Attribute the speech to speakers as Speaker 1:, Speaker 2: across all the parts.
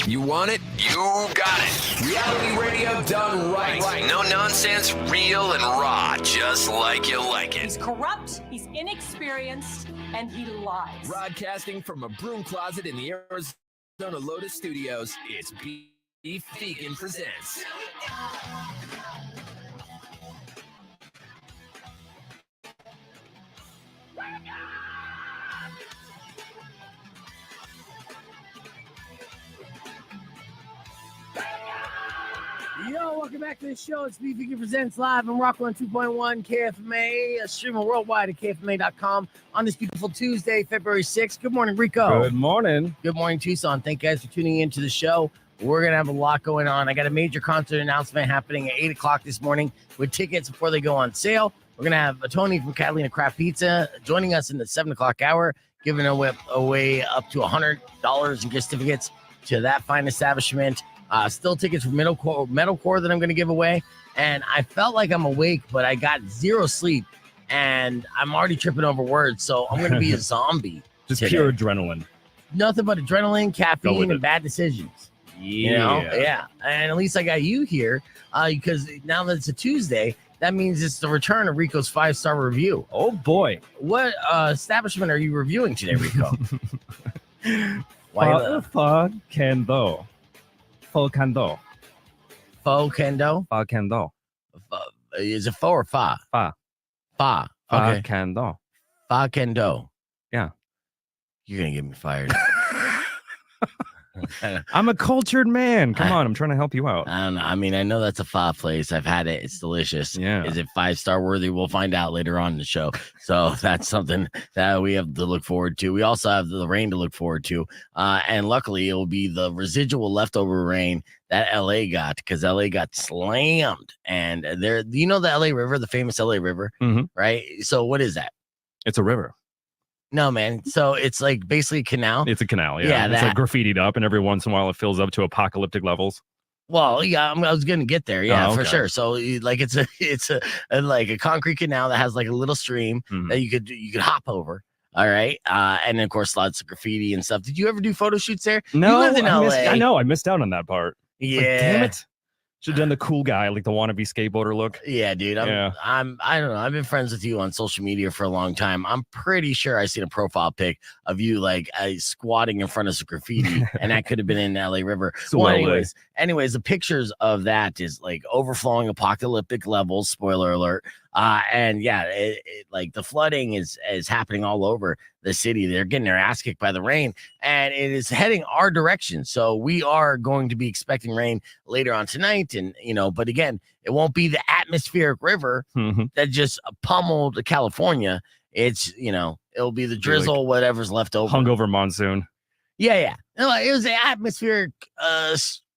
Speaker 1: You want it? You got it. Reality radio done right. No nonsense, real and raw, just like you like it.
Speaker 2: He's corrupt, he's inexperienced, and he lies.
Speaker 1: Broadcasting from a broom closet in the Arizona Lotus Studios, it's Beef Vegan Presents.
Speaker 3: Yo, welcome back to the show. It's Beef Vegan Presents live on Rock 102.1 KFMA, streaming worldwide at KFMA.com on this beautiful Tuesday, February 6th. Good morning, Rico.
Speaker 4: Good morning.
Speaker 3: Good morning, Tucson. Thank you guys for tuning into the show. We're going to have a lot going on. I got a major concert announcement happening at 8 o'clock this morning with tickets before they go on sale. We're going to have Tony from Catalina Craft Pizza joining us in the 7 o'clock hour, giving away up to $100 in gift certificates to that fine establishment. Still tickets for metalcore that I'm going to give away. And I felt like I'm awake, but I got zero sleep. And I'm already tripping over words. So I'm going to be a zombie.
Speaker 4: Just
Speaker 3: today.
Speaker 4: pure adrenaline.
Speaker 3: Nothing but adrenaline, caffeine, and bad decisions.
Speaker 4: Yeah.
Speaker 3: You know? Yeah. And at least I got you here because now that it's a Tuesday, that means it's the return of Rico's 5-star review.
Speaker 4: Oh, boy.
Speaker 3: What establishment are you reviewing today, Rico?
Speaker 4: Pho Can Tho. Pho Can Tho.
Speaker 3: Pho Can Tho?
Speaker 4: Pho Can Tho.
Speaker 3: Is it pho or fa?
Speaker 4: Fa.
Speaker 3: Fa.
Speaker 4: Pho
Speaker 3: Okay.
Speaker 4: Can Tho.
Speaker 3: Pho Can Tho.
Speaker 4: Yeah.
Speaker 3: You're going to get me fired.
Speaker 4: I'm a cultured man. Come on. I'm trying to help you out.
Speaker 3: I don't know. I mean, I know that's a pho place. I've had it. It's delicious.
Speaker 4: Yeah.
Speaker 3: Is it 5-star worthy? We'll find out later on in the show. So that's something that we have to look forward to. We also have the rain to look forward to. And luckily, it will be the residual leftover rain that LA got because LA got slammed. And there, you know, the LA River, the famous LA River, right? So what is that?
Speaker 4: It's a river.
Speaker 3: No, man. So it's like basically a canal.
Speaker 4: It's a canal. Yeah.
Speaker 3: Yeah,
Speaker 4: It's
Speaker 3: that-
Speaker 4: like graffitied up, and every once in a while it fills up to apocalyptic levels.
Speaker 3: Well, yeah, I was gonna get there, yeah,
Speaker 4: Oh,
Speaker 3: for
Speaker 4: okay.
Speaker 3: sure. So, like, it's a like a concrete canal that has like a little stream that you could hop over. All right, and then of course lots of graffiti and stuff. Did you ever do photo shoots there?
Speaker 4: No,
Speaker 3: you lived in LA.
Speaker 4: I know. I missed out on that part.
Speaker 3: Yeah,
Speaker 4: Like, damn it. Should have done the cool guy, like the wannabe skateboarder look.
Speaker 3: Yeah, dude. I don't know. I've been friends with you on social media for a long time. I'm pretty sure I seen a profile pic of you like squatting in front of some graffiti, and that could have been in the LA River. Well, anyways, the pictures of that is like overflowing apocalyptic levels. Spoiler alert. And yeah, like the flooding is happening all over the city. They're getting their ass kicked by the rain, and it is heading our direction. So we are going to be expecting rain later on tonight. And, you know, but again, it won't be the atmospheric river that just pummeled California. It's, you know, it'll be the drizzle, like whatever's left over.
Speaker 4: Hungover monsoon.
Speaker 3: Yeah. It was an atmospheric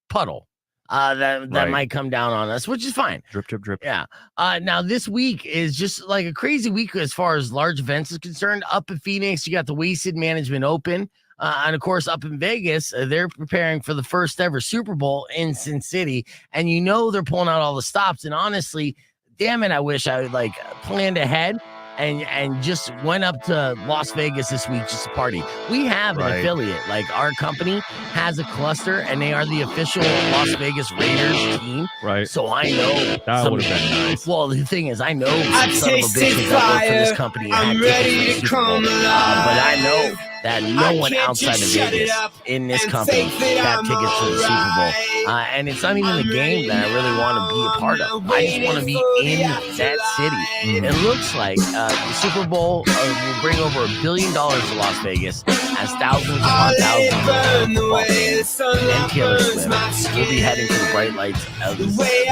Speaker 3: puddle. That might come down on us, which is fine.
Speaker 4: Drip, drip, drip.
Speaker 3: Yeah. Now this week is just like a crazy week as far as large events is concerned. Up in Phoenix, you got the Wasted Management Open. And of course, up in Vegas, they're preparing for the first ever Super Bowl in Sin City. And you know they're pulling out all the stops. And honestly, damn it, I wish I would like planned ahead and just went up to Las Vegas this week just to party. We have an affiliate, like our company has a cluster, and they are the official Las Vegas Raiders team.
Speaker 4: Right.
Speaker 3: So I know
Speaker 4: that would have been nice.
Speaker 3: Well, the thing is, I know some son of a bitches that work for this company.
Speaker 5: I'm ready to come alive.
Speaker 3: But I know that no one outside of Vegas in this company got tickets for the Super Bowl. And it's not even the game that I really want to be a part of. I just want to be in that city. It looks like the Super Bowl will bring over $1 billion to Las Vegas as thousands upon thousands of football fans and Taylor Swift will be heading to the bright lights of the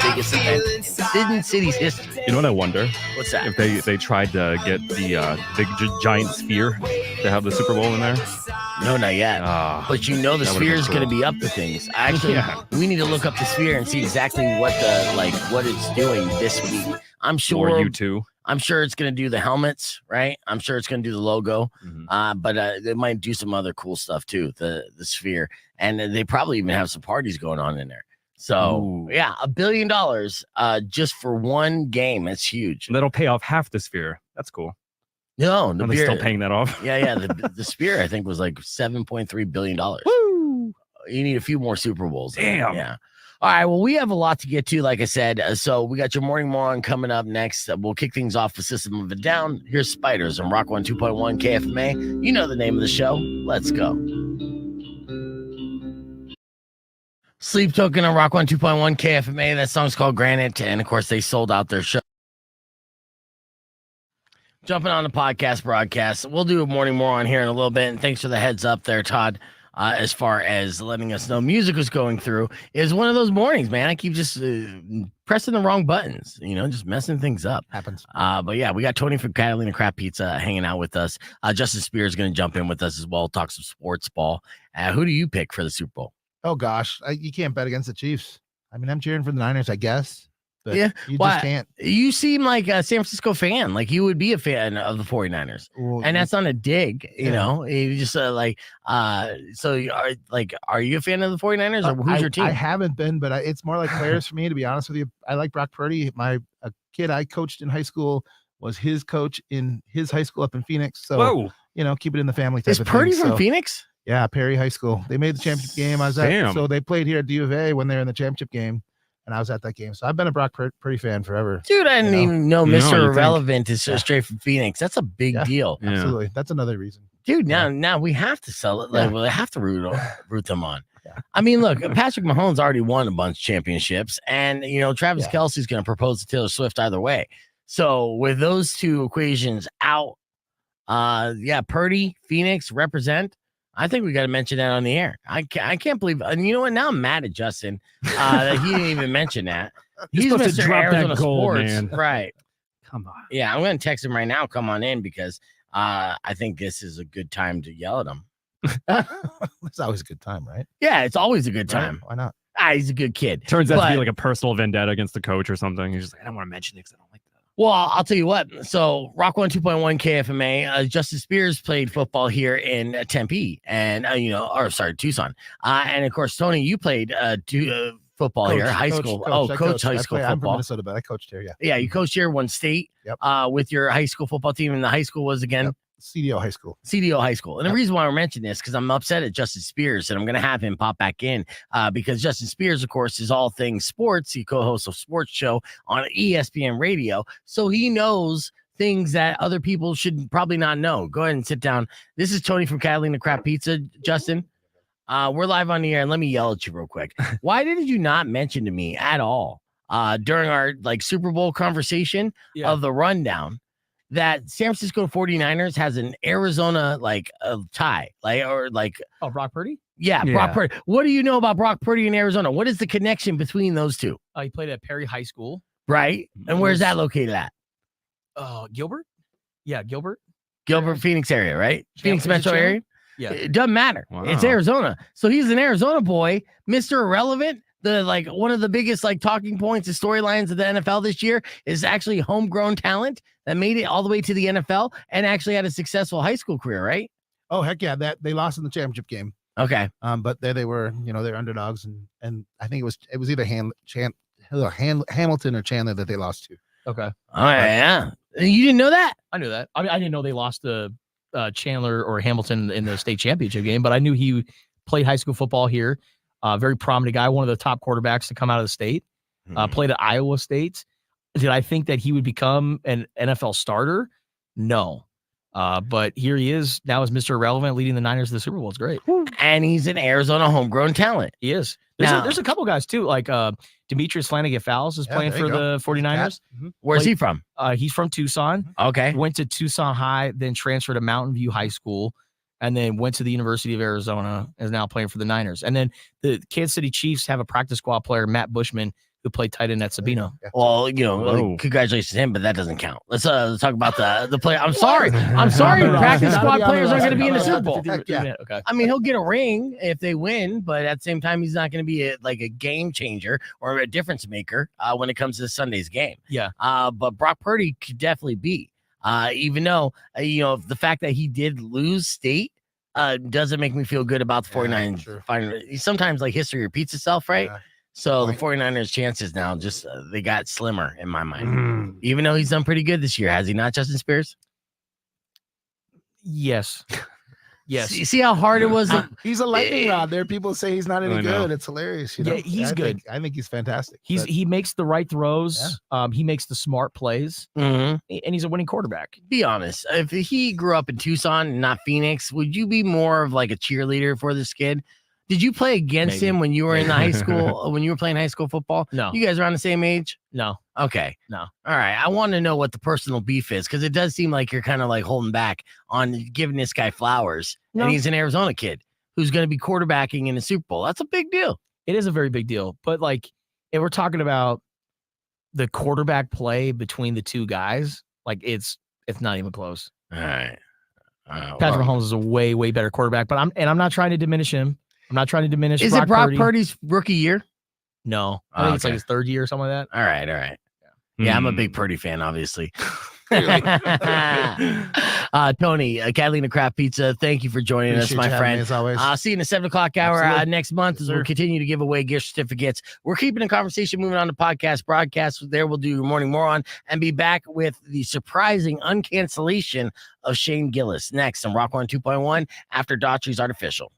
Speaker 3: biggest event in city's history.
Speaker 4: You know what I wonder?
Speaker 3: What's that?
Speaker 4: If they tried to get the big giant sphere to have the Super Bowl in there?
Speaker 3: No, not yet. But you know the sphere is going to be up to things. Actually, we need to look up the sphere and see exactly what it's doing this week. I'm sure
Speaker 4: Or you too.
Speaker 3: I'm sure it's going to do the helmets, right? I'm sure it's going to do the logo, but they might do some other cool stuff too, the sphere. And they probably even have some parties going on in there. So, yeah, $1 billion just for one game. That's huge.
Speaker 4: That'll pay off half the sphere. That's cool.
Speaker 3: No,
Speaker 4: they're still paying that off.
Speaker 3: Yeah. The sphere, I think, was like $7.3 billion.
Speaker 4: Woo!
Speaker 3: You need a few more Super Bowls.
Speaker 4: Damn.
Speaker 3: Yeah. All right. Well, we have a lot to get to, like I said. So we got your morning moron coming up next. We'll kick things off with System of a Down. Here's Spiders on Rock 102.1 KFMA. You know the name of the show. Let's go. Sleep Token on Rock 102.1 KFMA. That song's called Granite. And of course, they sold out their show. Jumping on the podcast broadcast. We'll do a morning moron here in a little bit. And thanks for the heads up there, Todd. As far as letting us know music was going through, is one of those mornings, man. I keep just pressing the wrong buttons, just messing things up.
Speaker 6: Happens.
Speaker 3: But yeah, we got Tony from Catalina Crap Pizza hanging out with us. Justin Spears is going to jump in with us as well, talk some sports ball. Who do you pick for the Super Bowl?
Speaker 6: Oh gosh, you can't bet against the Chiefs. I mean, I'm cheering for the Niners, I guess. But
Speaker 3: yeah,
Speaker 6: you just can't.
Speaker 3: You seem like a San Francisco fan. Like you would be a fan of the 49ers.
Speaker 6: Well,
Speaker 3: and that's not a dig, you know. You just so are you a fan of the 49ers or who's your team?
Speaker 6: I haven't been, but it's more like players for me, to be honest with you. I like Brock Purdy. A kid I coached in high school was his coach in his high school up in Phoenix. So keep it in the family type
Speaker 3: Is
Speaker 6: of
Speaker 3: Purdy
Speaker 6: thing.
Speaker 3: from
Speaker 6: So,
Speaker 3: Phoenix?
Speaker 6: Yeah, Perry High School. They made the championship game. I was at, so they played here at D of A when they were in the championship game. And I was at that game. So I've been a Brock Purdy fan forever.
Speaker 3: Dude, I didn't even know Mr. Irrelevant is straight from Phoenix. That's a big deal.
Speaker 6: Yeah. Absolutely. That's another reason.
Speaker 3: Dude, now we have to sell it. Like, we have to root them on. Yeah. I mean, look, Patrick Mahomes already won a bunch of championships. And, Travis Kelce's going to propose to Taylor Swift either way. So with those two equations out, Purdy, Phoenix, represent. I think we got to mention that on the air. I can't believe, and you know what? Now I'm mad at Justin that he didn't even mention that. He's
Speaker 4: supposed
Speaker 3: Mr.
Speaker 4: to drop
Speaker 3: Arizona
Speaker 4: that goal,
Speaker 3: Sports,
Speaker 4: man.
Speaker 3: right?
Speaker 4: Come on.
Speaker 3: Yeah, I'm going to text him right now. Come on in because I think this is a good time to yell at him.
Speaker 6: It's always a good time, right?
Speaker 3: Yeah, it's always a good time.
Speaker 6: Right? Why not?
Speaker 3: He's a good kid.
Speaker 4: Turns out to be like a personal vendetta against the coach or something. He's just like, I don't want to mention it because I don't like that.
Speaker 3: Well, I'll tell you what. So, Rock 102.1 KFMA, Justin Spears played football here in Tempe and, Tucson. And of course, Tony, you played football here, high school. Coach high school football.
Speaker 6: I'm from Minnesota, but I coached here,
Speaker 3: Yeah, you coached here, won state with your high school football team. And the high school was again?
Speaker 6: CDO High School.
Speaker 3: CDO High School. And the reason why we're mentioning this because I'm upset at Justin Spears and I'm going to have him pop back in because Justin Spears, of course, is all things sports. He co-hosts a sports show on ESPN Radio. So he knows things that other people should probably not know. Go ahead and sit down. This is Tony from Catalina Crap Pizza. Justin, we're live on the air. And let me yell at you real quick. Why did you not mention to me at all during our Super Bowl conversation of the rundown that San Francisco 49ers has an Arizona tie,
Speaker 7: Brock Purdy?
Speaker 3: Yeah, Brock Purdy. What do you know about Brock Purdy in Arizona? What is the connection between those two?
Speaker 7: He played at Perry High School.
Speaker 3: Right. And where's that located at?
Speaker 7: Gilbert? Yeah, Gilbert.
Speaker 3: Phoenix area, right? Phoenix metro area?
Speaker 7: Yeah.
Speaker 3: It doesn't matter.
Speaker 4: Wow.
Speaker 3: It's Arizona. So he's an Arizona boy, Mr. Irrelevant. One of the biggest talking points and storylines of the NFL this year is actually homegrown talent that made it all the way to the NFL and actually had a successful high school career, right?
Speaker 6: Oh heck yeah, that they lost in the championship game.
Speaker 3: Okay.
Speaker 6: But there they were, they're underdogs, and I think it was either Hamilton or Chandler that they lost to.
Speaker 7: Okay.
Speaker 3: Oh yeah. You didn't know that?
Speaker 7: I knew that. I mean, I didn't know they lost to Chandler or Hamilton in the state championship game, but I knew he played high school football here. Very prominent guy, one of the top quarterbacks to come out of the state. Played at Iowa State. Did I think that he would become an NFL starter? No. But here he is now as Mr. Irrelevant, leading the Niners to the Super Bowl. It's great.
Speaker 3: And he's an Arizona homegrown talent.
Speaker 7: He is. There's a couple guys too, like Demetrius Flanagan-Fowles is playing for the 49ers.
Speaker 3: Where's he from?
Speaker 7: He's from Tucson.
Speaker 3: Okay.
Speaker 7: Went to Tucson High, then transferred to Mountain View High School, and then went to the University of Arizona, is now playing for the Niners. And then the Kansas City Chiefs have a practice squad player, Matt Bushman, who played tight end at Sabino.
Speaker 3: Well, congratulations to him, but that doesn't count. Let's talk about the player. I'm sorry. Practice squad players aren't going to be in the Super Bowl.
Speaker 7: Okay.
Speaker 3: I mean, he'll get a ring if they win, but at the same time, he's not going to be a game changer or a difference maker when it comes to Sunday's game.
Speaker 7: Yeah.
Speaker 3: But Brock Purdy could definitely be. Even though, the fact that he did lose state doesn't make me feel good about the 49ers.
Speaker 6: Sure.
Speaker 3: Sometimes history repeats itself, right?
Speaker 6: Yeah.
Speaker 3: So the 49ers chances now just they got slimmer in my mind. Even though he's done pretty good this year, has he not, Justin Spears?
Speaker 7: Yes. Yes.
Speaker 3: See how hard it was?
Speaker 6: He's a lightning rod. There, people say he's not any
Speaker 4: I know.
Speaker 6: good. It's hilarious. You know?
Speaker 7: Yeah, he's good.
Speaker 6: I think he's fantastic.
Speaker 7: He makes the right throws. He makes the smart plays,
Speaker 3: Mhm.
Speaker 7: and he's a winning quarterback.
Speaker 3: Be honest. If he grew up in Tucson and not Phoenix, would you be more of like a cheerleader for this kid? Did you play against
Speaker 7: Maybe.
Speaker 3: him when you were in the high school, when you were playing high school football?
Speaker 7: No.
Speaker 3: You guys are on the same age?
Speaker 7: No.
Speaker 3: Okay.
Speaker 7: No.
Speaker 3: All right. I want to know what the personal beef is because it does seem like you're kind of like holding back on giving this guy flowers.
Speaker 7: No.
Speaker 3: And he's an Arizona kid who's going to be quarterbacking in the Super Bowl. That's a big deal.
Speaker 7: It is a very big deal. But like, if we're talking about the quarterback play between the two guys, like it's not even close.
Speaker 3: All right.
Speaker 7: Patrick Mahomes is a way, way better quarterback, but I'm not trying to diminish him. I'm not trying to diminish.
Speaker 3: Is it Brock Purdy's rookie year?
Speaker 7: No, I think it's like his third year or something like that.
Speaker 3: All right. Yeah, I'm a big Purdy fan, obviously. Tony, Catalina Craft Pizza, thank you for joining
Speaker 6: Appreciate
Speaker 3: us, my
Speaker 6: you having
Speaker 3: friend.
Speaker 6: me, as always.
Speaker 3: I'll see you in the 7 o'clock hour
Speaker 6: Absolutely.
Speaker 3: next month as we'll continue to give away gift certificates. We're keeping the conversation moving on to podcast broadcast. There we'll do Morning Moron and be back with the surprising uncancellation of Shane Gillis next on Rock 1 2.1 after Daughtry's Artificial.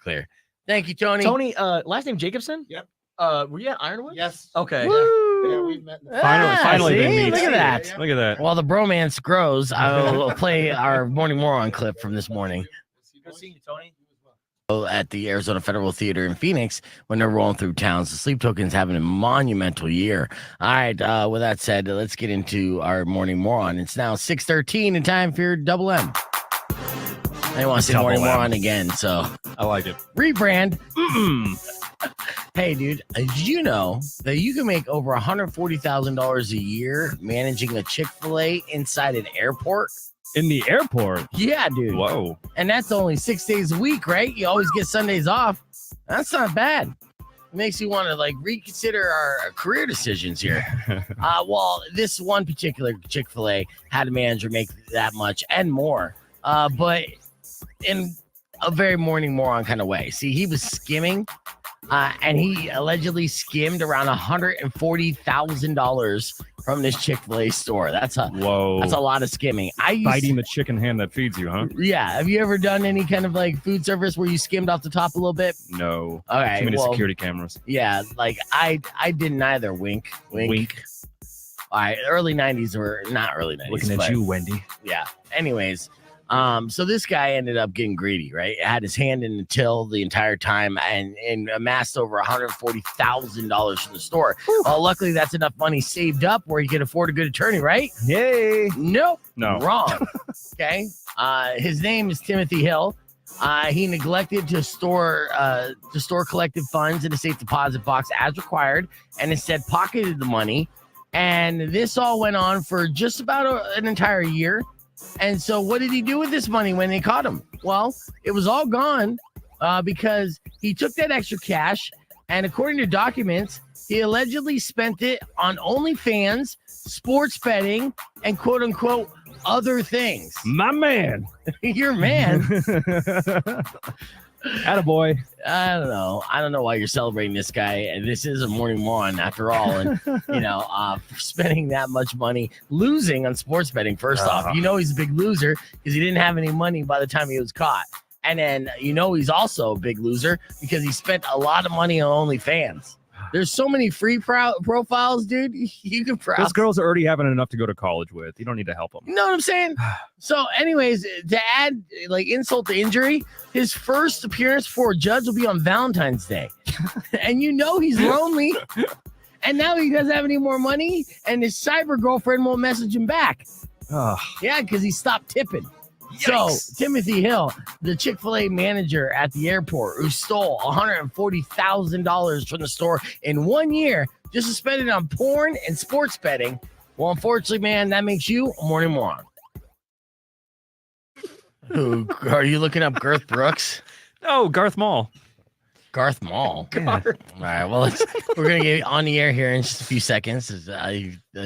Speaker 3: Clear. Thank you, Tony.
Speaker 7: Tony, last name Jacobson?
Speaker 6: Yep.
Speaker 7: Were you at Ironwood?
Speaker 6: Yes.
Speaker 7: Okay.
Speaker 6: Yeah, we've met.
Speaker 4: Finally, they
Speaker 3: see?
Speaker 4: meet.
Speaker 3: Look at that.
Speaker 4: Look at that.
Speaker 3: While the bromance grows, I'll play our Morning Moron clip from this morning.
Speaker 7: Good seeing you, Tony.
Speaker 3: At the Arizona Federal Theater in Phoenix when they're rolling through towns. The Sleep Token's having a monumental year. All right, with that said, let's get into our Morning Moron. It's now 6:13 and time for your Double M. I want to say
Speaker 4: Double
Speaker 3: Morning
Speaker 4: M.
Speaker 3: Moron again, so
Speaker 4: I like it.
Speaker 3: rebrand. Hey, dude, did you know that you can make over $140,000 a year managing a Chick-fil-A inside an airport?
Speaker 4: In the airport.
Speaker 3: Yeah, dude.
Speaker 4: Whoa.
Speaker 3: And that's only 6 days a week, right? You always get Sundays off. That's not bad. It makes you want to like reconsider our career decisions here. Well, this one particular Chick-fil-A had a manager make that much and more, but in a very Morning Moron kind of way. See, he was skimming, and he allegedly skimmed around $140,000 from this Chick-fil-A store. That's a lot of skimming.
Speaker 4: Biting the chicken hand that feeds you, huh?
Speaker 3: Yeah. Have you ever done any kind of like food service where you skimmed off the top a little bit?
Speaker 4: No.
Speaker 3: All right.
Speaker 4: Too many
Speaker 3: well,
Speaker 4: security cameras.
Speaker 3: Yeah. Like I didn't either. Wink. All right. Early 90s or not early 90s.
Speaker 4: Looking at you, Wendy.
Speaker 3: Yeah. Anyways. So this guy ended up getting greedy, right? Had his hand in the till the entire time and amassed over $140,000 from the store. Well, luckily that's enough money saved up where he could afford a good attorney, right?
Speaker 4: Yay.
Speaker 3: Nope.
Speaker 4: No.
Speaker 3: Wrong. Okay. His name is Timothy Hill. He neglected to store collected funds in a safe deposit box as required, and instead pocketed the money. And this all went on for just about an entire year. And so what did he do with this money when they caught him? Well, it was all gone because he took that extra cash, and according to documents, he allegedly spent it on OnlyFans, sports betting, and quote unquote other things.
Speaker 4: My man.
Speaker 3: Your man.
Speaker 4: Attaboy.
Speaker 3: I don't know why you're celebrating this guy. And this is a Morning Moron after all. And, spending that much money, losing on sports betting, first off. He's a big loser because he didn't have any money by the time he was caught. And then, he's also a big loser because he spent a lot of money on OnlyFans. There's so many free profiles, dude. You can browse.
Speaker 4: Those girls are already having enough to go to college with. You don't need to help them.
Speaker 3: You know what I'm saying? So, anyways, to add like insult to injury, his first appearance before a judge will be on Valentine's Day. And he's lonely. And now he doesn't have any more money. And his cyber girlfriend won't message him back. Yeah, because he stopped tipping. Yikes. So, Timothy Hill, the Chick-fil-A manager at the airport who stole $140,000 from the store in 1 year just to spend it on porn and sports betting. Well, unfortunately, man, that makes you a Morning Moron. Who are you looking up? Garth Brooks?
Speaker 4: No, Garth Mall.
Speaker 3: Garth Mall.
Speaker 4: Yeah.
Speaker 3: All right. Well, we're going to get on the air here in just a few seconds.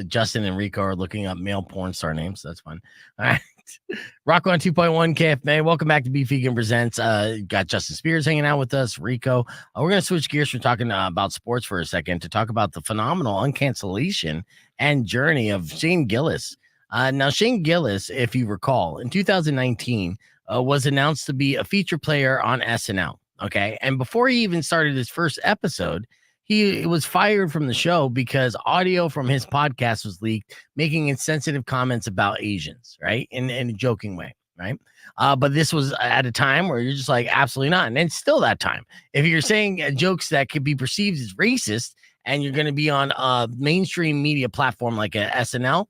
Speaker 3: Justin and Rico are looking up male porn star names. So that's fun. All right. Rock on 2.1 KFMA. Welcome back to Beef Vegan Presents. Got Justin Spears hanging out with us, Rico. We're going to switch gears from talking about sports for a second to talk about the phenomenal uncancellation and journey of Shane Gillis. Now, Shane Gillis, if you recall, in 2019, was announced to be a feature player on SNL. Okay. And before he even started his first episode, he was fired from the show because audio from his podcast was leaked, making insensitive comments about Asians, right? In a joking way, right? But this was at a time where you're just like, absolutely not. And it's still that time. If you're saying jokes that could be perceived as racist and you're going to be on a mainstream media platform like a SNL,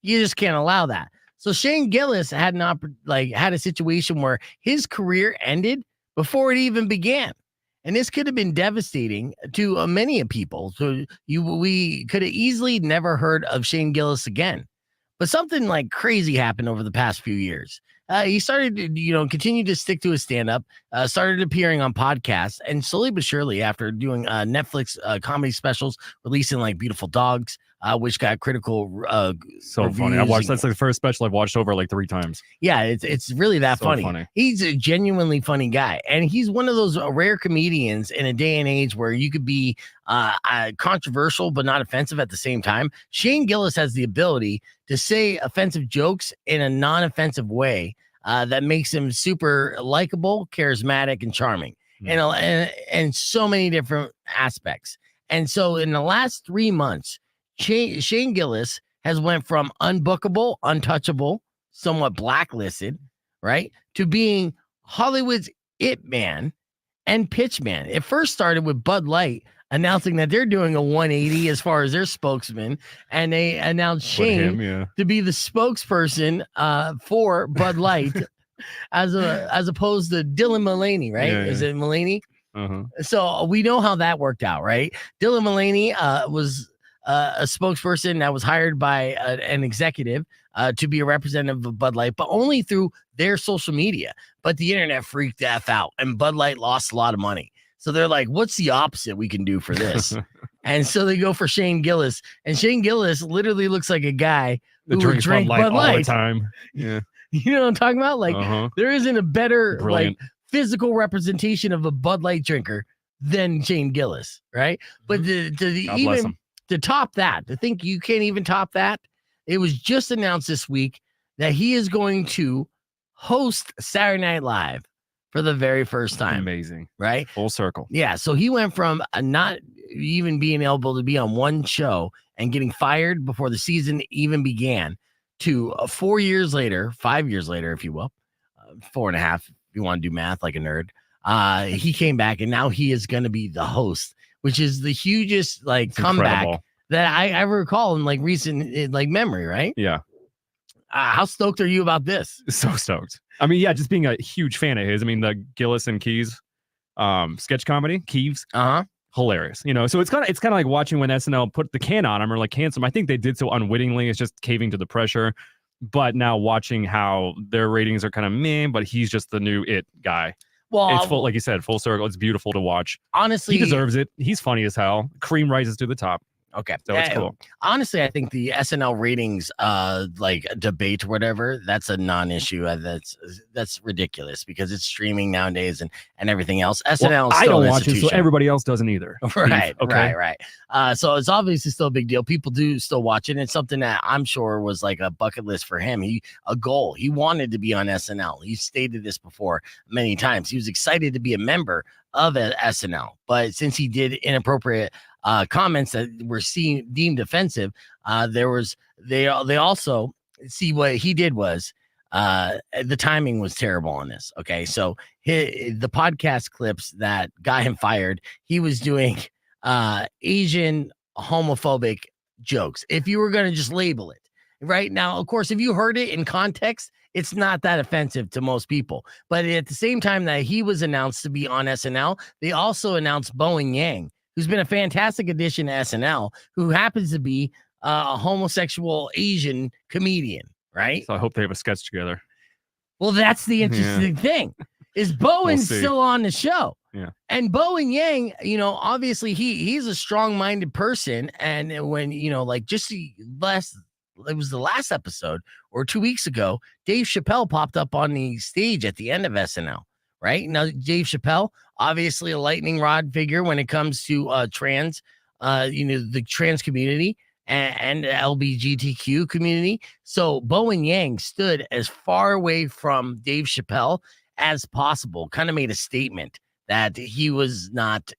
Speaker 3: you just can't allow that. So Shane Gillis had had a situation where his career ended before it even began. And this could have been devastating to many people. So we could have easily never heard of Shane Gillis again. But something like crazy happened over the past few years. He started to, continue to stick to his stand-up, started appearing on podcasts, and slowly but surely, after doing Netflix comedy specials, releasing like Beautiful Dogs, which got critical
Speaker 4: so funny. That's the first special I've watched over like 3 times.
Speaker 3: Yeah, it's really that
Speaker 4: so
Speaker 3: funny. He's a genuinely funny guy, and he's one of those rare comedians in a day and age where you could be controversial but not offensive at the same time. Shane Gillis has the ability to say offensive jokes in a non-offensive way that makes him super likable, charismatic, and charming, and so many different aspects. And so in the last 3 months, Shane Gillis has went from unbookable, untouchable, somewhat blacklisted, right, to being Hollywood's it man and pitch man. It first started with Bud Light announcing that they're doing a 180 as far as their spokesman, and they announced Shane to be the spokesperson for Bud Light as opposed to Dylan Mullaney, right? Is it Mullaney? So we know how that worked out, right? Dylan Mullaney was a spokesperson that was hired by an executive to be a representative of Bud Light, but only through their social media. But the internet freaked the F out, and Bud Light lost a lot of money. So they're like, what's the opposite we can do for this? And so they go for Shane Gillis. And Shane Gillis literally looks like a guy who would drink Bud Light all the time. Yeah. You know what I'm talking about? Like, there isn't a better physical representation of a Bud Light drinker than Shane Gillis, right? But to top that, to think you can't even top that, it was just announced this week that he is going to host Saturday Night Live for the very first time.
Speaker 4: Amazing.
Speaker 3: Right?
Speaker 4: Full circle.
Speaker 3: Yeah. So he went from not even being able to be on one show and getting fired before the season even began to 4 years later, 5 years later, if you will, 4.5, if you want to do math like a nerd. He came back and now he is going to be the host, which is the hugest comeback incredible. That I ever recall in recent memory, right?
Speaker 4: Yeah.
Speaker 3: How stoked are you about this?
Speaker 4: So stoked. I mean, yeah, just being a huge fan of his. I mean, the Gillis and Keys sketch comedy, Keeves, hilarious. So it's kind of like watching when SNL put the can on him or cancel him. I think they did so unwittingly. It's just caving to the pressure. But now watching how their ratings are kind of meh, but he's just the new it guy. Well, it's full, like you said, full circle. It's beautiful to watch.
Speaker 3: Honestly,
Speaker 4: he deserves it. He's funny as hell. Cream rises to the top.
Speaker 3: Okay.
Speaker 4: So it's cool.
Speaker 3: Honestly, I think the SNL ratings debate or whatever, that's a non-issue. That's ridiculous because it's streaming nowadays and everything else. SNL
Speaker 4: I don't watch it, so everybody else doesn't either.
Speaker 3: Right. Okay. Right. So it's obviously still a big deal. People do still watch it. And it's something that I'm sure was like a bucket list for him. A goal. He wanted to be on SNL. He stated this before many times. He was excited to be a member of SNL, but since he did inappropriate comments that were deemed offensive, they also see what he did was the timing was terrible on this. Okay, so the podcast clips that got him fired, he was doing Asian homophobic jokes. If you were going to just label it right now, of course, if you heard it in context, it's not that offensive to most people. But at the same time that he was announced to be on SNL, they also announced Bowen Yang, who's been a fantastic addition to SNL, who happens to be a homosexual Asian comedian, right?
Speaker 4: So I hope they have a sketch together.
Speaker 3: Well, that's the interesting thing. Is Bowen's still on the show?
Speaker 4: Yeah.
Speaker 3: And Bowen Yang, obviously he's a strong-minded person. And when, it was the last episode or 2 weeks ago, Dave Chappelle popped up on the stage at the end of SNL. Right now, Dave Chappelle, obviously a lightning rod figure when it comes to the trans community, and the LGBTQ community. So Bo and Yang stood as far away from Dave Chappelle as possible, kind of made a statement that he was not,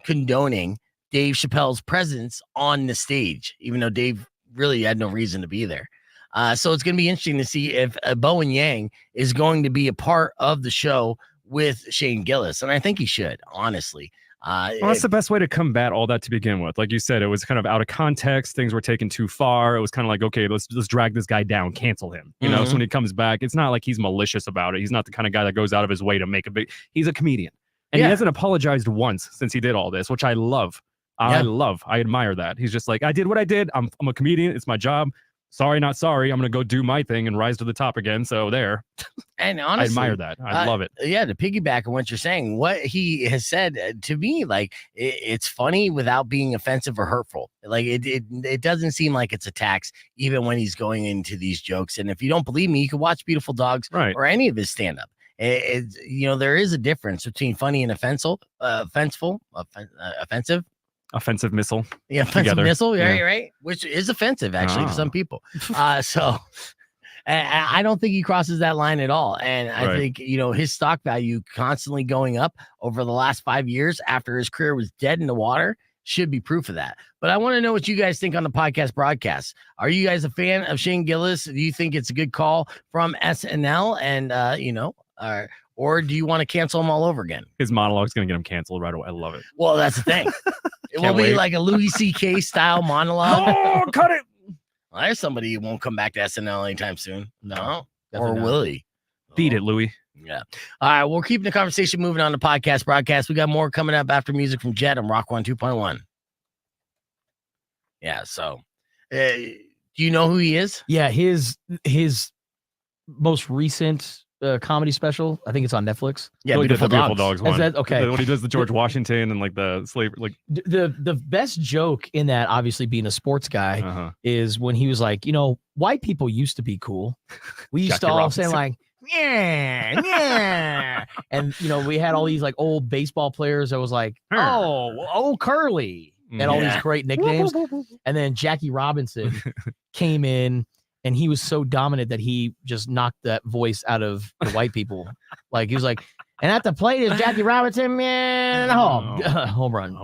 Speaker 3: condoning Dave Chappelle's presence on the stage, even though Dave really had no reason to be there. So it's going to be interesting to see if Bo and Yang is going to be a part of the show with Shane Gillis. And I think he should, honestly.
Speaker 4: Well, that's the best way to combat all that to begin with. Like you said, it was kind of out of context. Things were taken too far. It was kind of like, okay, let's drag this guy down, cancel him. You know, so when he comes back, it's not like he's malicious about it. He's not the kind of guy that goes out of his way to make a big. He's a comedian, and he hasn't apologized once since he did all this, which I love. I admire that. He's just like, I did what I did. I'm a comedian. It's my job. Sorry, not sorry. I'm going to go do my thing and rise to the top again. So there.
Speaker 3: And honestly,
Speaker 4: I admire that. I love it.
Speaker 3: Yeah, to piggyback on what you're saying, what he has said to me, like it's funny without being offensive or hurtful. Like it doesn't seem like it's attacks, even when he's going into these jokes. And if you don't believe me, you can watch Beautiful Dogs or any of his stand up. There is a difference between funny and offensive.
Speaker 4: Offensive missile.
Speaker 3: Yeah, offensive missile. Right. Which is offensive, actually, to some people. So I don't think he crosses that line at all. And I think, his stock value constantly going up over the last 5 years after his career was dead in the water should be proof of that. But I want to know what you guys think on the podcast broadcast. Are you guys a fan of Shane Gillis? Do you think it's a good call from SNL? And, or do you want to cancel him all over again?
Speaker 4: His monologue's going to get him canceled right away. I love it.
Speaker 3: Well, that's the thing. It will be like a Louis C.K. style monologue.
Speaker 4: Oh, cut it.
Speaker 3: Well, there's somebody who won't come back to SNL anytime soon. No. Or will he?
Speaker 4: Beat it, Louis.
Speaker 3: Yeah. All right. We're keeping the conversation moving on the podcast broadcast. We got more coming up after music from Jet on Rock 1 2.1. Yeah. So, do you know who he is?
Speaker 7: Yeah. His most recent comedy special, I think it's on Netflix.
Speaker 3: Yeah,
Speaker 4: Beautiful Dogs one.
Speaker 7: Okay,
Speaker 4: when he does the George Washington and like the slave, like
Speaker 7: the best joke in that, obviously being a sports guy, is when he was like, white people used to be cool. We used to all say like, yeah, and we had all these like old baseball players that was like, oh Curly, and all these great nicknames. And then Jackie Robinson came in. And he was so dominant that he just knocked that voice out of the white people. Like he was like, and at the plate is Jackie Robinson, man, home run.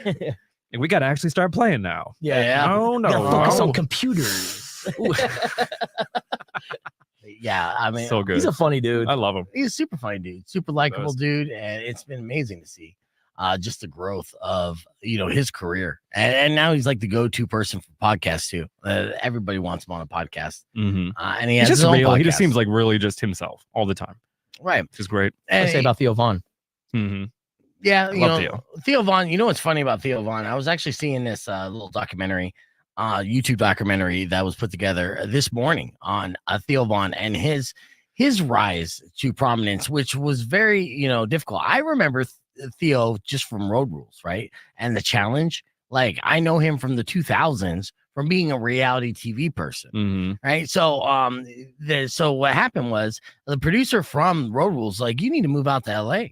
Speaker 4: And we got to actually start playing now.
Speaker 3: Yeah.
Speaker 7: Oh no. Focus on computers.
Speaker 3: Yeah, I mean,
Speaker 4: so good.
Speaker 7: He's a funny dude.
Speaker 4: I love him.
Speaker 3: He's a super funny dude, super likable dude, and it's been amazing to see. Just the growth of his career, and now he's like the go-to person for podcasts too. Everybody wants him on a podcast, and he's
Speaker 4: just real. He just seems like really just himself all the time,
Speaker 3: right?
Speaker 4: Which is great.
Speaker 7: I say about Theo Von.
Speaker 3: Yeah, Theo Von. You know what's funny about Theo Von? I was actually seeing this little documentary, YouTube documentary that was put together this morning on Theo Von and his rise to prominence, which was very difficult. I remember Theo just from Road Rules, right? And the challenge. Like I know him from the 2000s from being a reality TV person, right? So so what happened was the producer from Road Rules like, you need to move out to LA,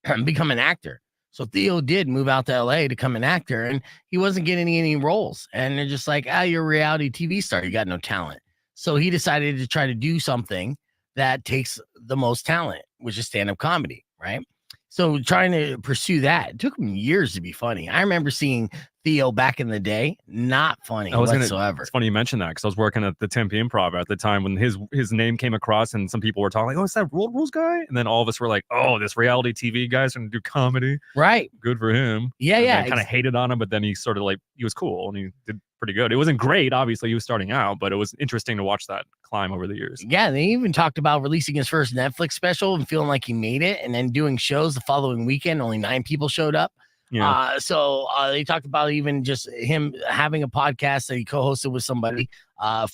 Speaker 3: and become an actor. So Theo did move out to LA to become an actor, and he wasn't getting any roles. And they're just like, you're a reality TV star, you got no talent. So he decided to try to do something that takes the most talent, which is stand-up comedy, right? So trying to pursue that, it took him years to be funny. I remember seeing Theo back in the day, not funny whatsoever.
Speaker 4: It's funny you mentioned that because I was working at the Tempe Improv at the time when his name came across and some people were talking like, oh, is that Road Rules guy? And then all of us were like, oh, this reality TV guy's going to do comedy.
Speaker 3: Right.
Speaker 4: Good for him.
Speaker 3: Yeah.
Speaker 4: Kind of hated on him, but then he sort of like, he was cool and he did pretty good. It wasn't great, obviously. He was starting out, but it was interesting to watch that climb over the years.
Speaker 3: Yeah, they even talked about releasing his first Netflix special and feeling like he made it, and then doing shows the following weekend. Only 9 people showed up.
Speaker 4: Yeah.
Speaker 3: So they talked about even just him having a podcast that he co-hosted with somebody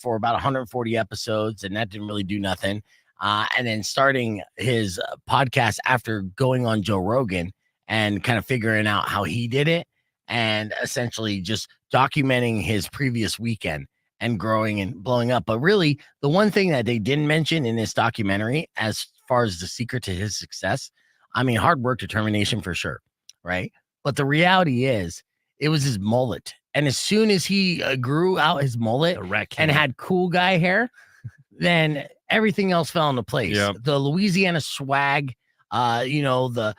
Speaker 3: for about 140 episodes, and that didn't really do nothing. And then starting his podcast after going on Joe Rogan and kind of figuring out how he did it, and essentially just documenting his previous weekend and growing and blowing up. But really, the one thing that they didn't mention in this documentary, as far as the secret to his success, I mean, hard work, determination for sure, right? But the reality is It was his mullet. And as soon as he grew out his mullet and had cool guy hair, then everything else fell into place.
Speaker 4: Yep.
Speaker 3: The Louisiana swag, the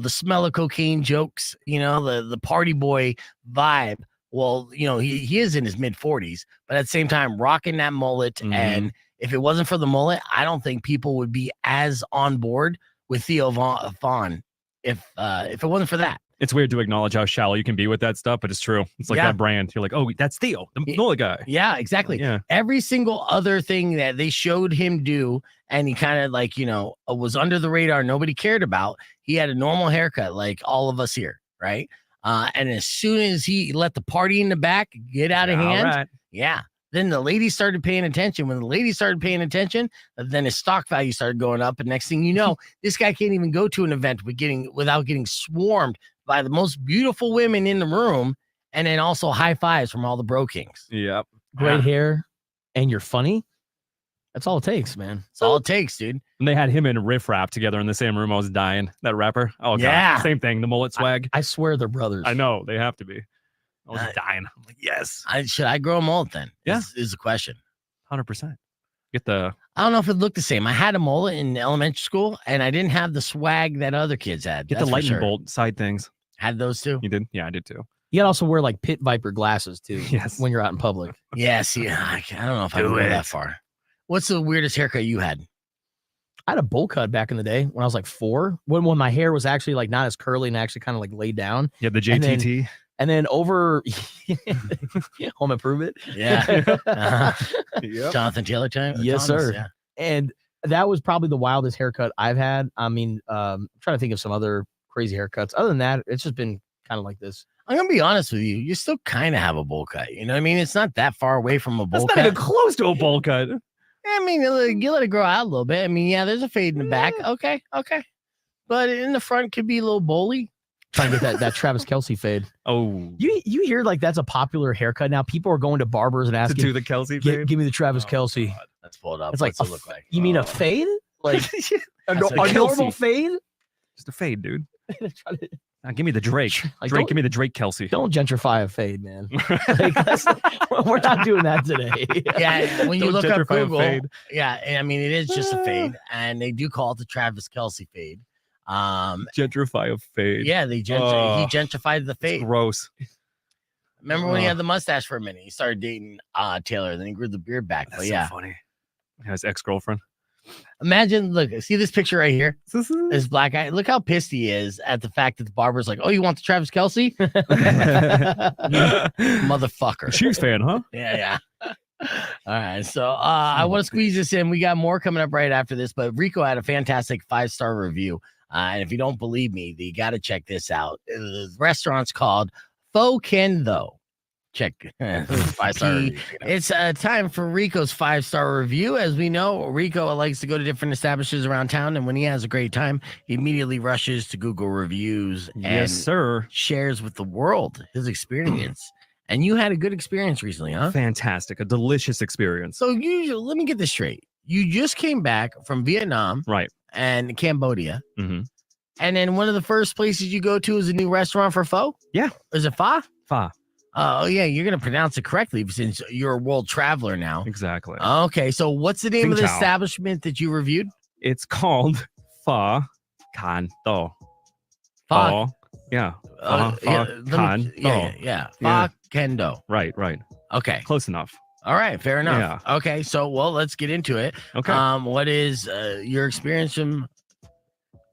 Speaker 3: smell of cocaine jokes, the party boy vibe. Well, he is in his mid 40s, but at the same time, rocking that mullet.
Speaker 4: Mhm.
Speaker 3: And if it wasn't for the mullet, I don't think people would be as on board with Theo Von if it wasn't for that.
Speaker 4: It's weird to acknowledge how shallow you can be with that stuff, but it's true. It's like that brand. You're like, oh, that's Theo, the mullet guy.
Speaker 3: Yeah, exactly.
Speaker 4: Yeah.
Speaker 3: Every single other thing that they showed him do, and he kind of was under the radar, nobody cared about. He had a normal haircut, like all of us here, right? And as soon as he let the party in the back get out of hand, then the ladies started paying attention. When the ladies started paying attention, then his stock value started going up. And next thing you know, this guy can't even go to an event without getting swarmed by the most beautiful women in the room, and then also high fives from all the bro kings.
Speaker 4: Yep.
Speaker 7: Great hair, and you're funny. That's all it takes, man.
Speaker 3: That's all it takes, dude.
Speaker 4: And they had him and Riff Rap together in the same room. I was dying. That rapper. Oh, God.
Speaker 3: Yeah.
Speaker 4: Same thing. The mullet swag.
Speaker 7: I swear they're brothers.
Speaker 4: I know. They have to be. I was dying. I'm like, yes.
Speaker 3: Should I grow a mullet then?
Speaker 4: Yeah.
Speaker 3: Is the question.
Speaker 4: 100%. Get the...
Speaker 3: I don't know if it looked the same. I had a mullet in elementary school, and I didn't have the swag that other kids had.
Speaker 4: Get the lightning bolt side things.
Speaker 3: Had those too?
Speaker 4: You did? Yeah, I did too.
Speaker 7: You gotta also wear like pit viper glasses too.
Speaker 4: Yes.
Speaker 7: When you're out in public.
Speaker 3: Yeah, see, I don't know if I would go that far. What's the weirdest haircut you had?
Speaker 7: I had a bowl cut back in the day when I was like 4, when my hair was actually like not as curly and actually kind of like laid down.
Speaker 4: Yeah, the JTT.
Speaker 7: And then over Home Improvement.
Speaker 3: Yeah.
Speaker 4: Yep.
Speaker 3: Jonathan Taylor time?
Speaker 7: Yes,
Speaker 3: Thomas,
Speaker 7: sir.
Speaker 3: Yeah.
Speaker 7: And that was probably the wildest haircut I've had. I mean, I'm trying to think of some other crazy haircuts. Other than that, it's just been kind of like this.
Speaker 3: I'm gonna be honest with you. You still kind of have a bowl cut. You know what I mean? It's not that far away from a bowl
Speaker 4: That's
Speaker 3: cut.
Speaker 4: not even close to a bowl cut.
Speaker 3: I mean, you let it grow out a little bit. I mean, yeah, there's a fade in the back. Okay. But in the front could be a little bowly.
Speaker 7: Trying to get that Travis Kelce fade.
Speaker 4: Oh.
Speaker 7: You hear like that's a popular haircut now. People are going to barbers and
Speaker 4: To
Speaker 7: asking,
Speaker 4: do the Kelce fade?
Speaker 7: give me the Travis Kelce.
Speaker 3: God. Let's pull it up.
Speaker 7: It's like,
Speaker 3: What's it look like?
Speaker 7: You mean a fade? Like a
Speaker 3: That's a
Speaker 7: normal
Speaker 4: Kelce.
Speaker 7: fade?
Speaker 4: Just a fade, dude. Now, give me the Drake.
Speaker 7: Like,
Speaker 4: Give me the Drake Kelce.
Speaker 7: Don't gentrify a fade, man. Like, we're not doing that today.
Speaker 3: Yeah, when you
Speaker 4: Don't
Speaker 3: look up
Speaker 4: gentrify a
Speaker 3: Google,
Speaker 4: fade.
Speaker 3: yeah, I mean, it is just a fade, and they do call it the Travis Kelce fade.
Speaker 4: Gentrify a fade.
Speaker 3: Yeah, he gentrified the
Speaker 4: It's
Speaker 3: fade.
Speaker 4: gross.
Speaker 3: Remember when he had the mustache for a minute? He started dating Taylor, then he grew the beard back.
Speaker 4: That's
Speaker 3: But yeah,
Speaker 4: so funny. His ex-girlfriend.
Speaker 3: imagine, look, see this picture right here? This black guy. Look how pissed he is at the fact that the barber's like, "Oh, you want the Travis Kelce?" Motherfucker.
Speaker 4: Chiefs fan, huh?
Speaker 3: Yeah. All right. So I want to squeeze this in. We got more coming up right after this, but Rico had a fantastic 5-star review. And if you don't believe me, you got to check this out. The restaurant's called Pho Can Tho. Check 5-star review. It's time for Rico's 5-star review. As we know, Rico likes to go to different establishments around town, and when he has a great time, he immediately rushes to Google reviews and
Speaker 4: Yes, sir.
Speaker 3: shares with the world his experience. And you had a good experience recently, huh?
Speaker 4: Fantastic. A delicious experience.
Speaker 3: So let me get this straight. You just came back from Vietnam,
Speaker 4: Right.
Speaker 3: and Cambodia,
Speaker 4: Mm-hmm.
Speaker 3: and then one of the first places you go to is a new restaurant for pho?
Speaker 4: Yeah.
Speaker 3: Is it pho?
Speaker 4: Pho.
Speaker 3: Oh, yeah, you're going to pronounce it correctly since you're a world traveler now.
Speaker 4: Exactly.
Speaker 3: Okay, so what's the name of the
Speaker 4: Sing Chow.
Speaker 3: establishment that you reviewed?
Speaker 4: It's called Pho Can Tho.
Speaker 3: Pho.
Speaker 4: Yeah.
Speaker 3: Yeah,
Speaker 4: Can Tho.
Speaker 3: yeah.
Speaker 4: Yeah.
Speaker 3: Pho Can Tho.
Speaker 4: Right.
Speaker 3: Okay.
Speaker 4: Close enough.
Speaker 3: All right, fair enough. Okay, so let's get into it.
Speaker 4: Okay.
Speaker 3: What is your experience from?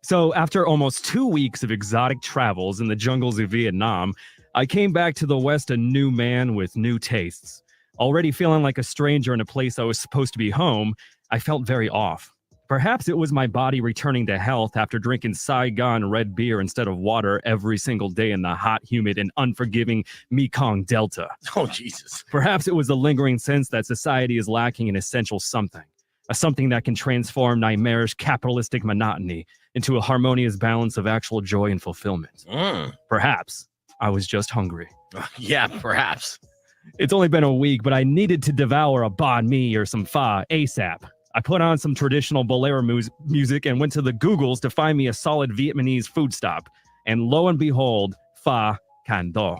Speaker 4: So after almost 2 weeks of exotic travels in the jungles of Vietnam, I came back to the West a new man with new tastes. Already feeling like a stranger in a place I was supposed to be home, I felt very off. Perhaps it was my body returning to health after drinking Saigon red beer instead of water every single day in the hot, humid, and unforgiving Mekong Delta.
Speaker 3: Oh, Jesus.
Speaker 4: Perhaps it was the lingering sense that society is lacking an essential something, a something that can transform nightmarish capitalistic monotony into a harmonious balance of actual joy and fulfillment. Perhaps I was just hungry.
Speaker 3: Yeah, perhaps.
Speaker 4: It's only been a week, but I needed to devour a banh mi or some pho ASAP. I put on some traditional bolero music and went to the Googles to find me a solid Vietnamese food stop. And lo and behold, Pho Can Tho.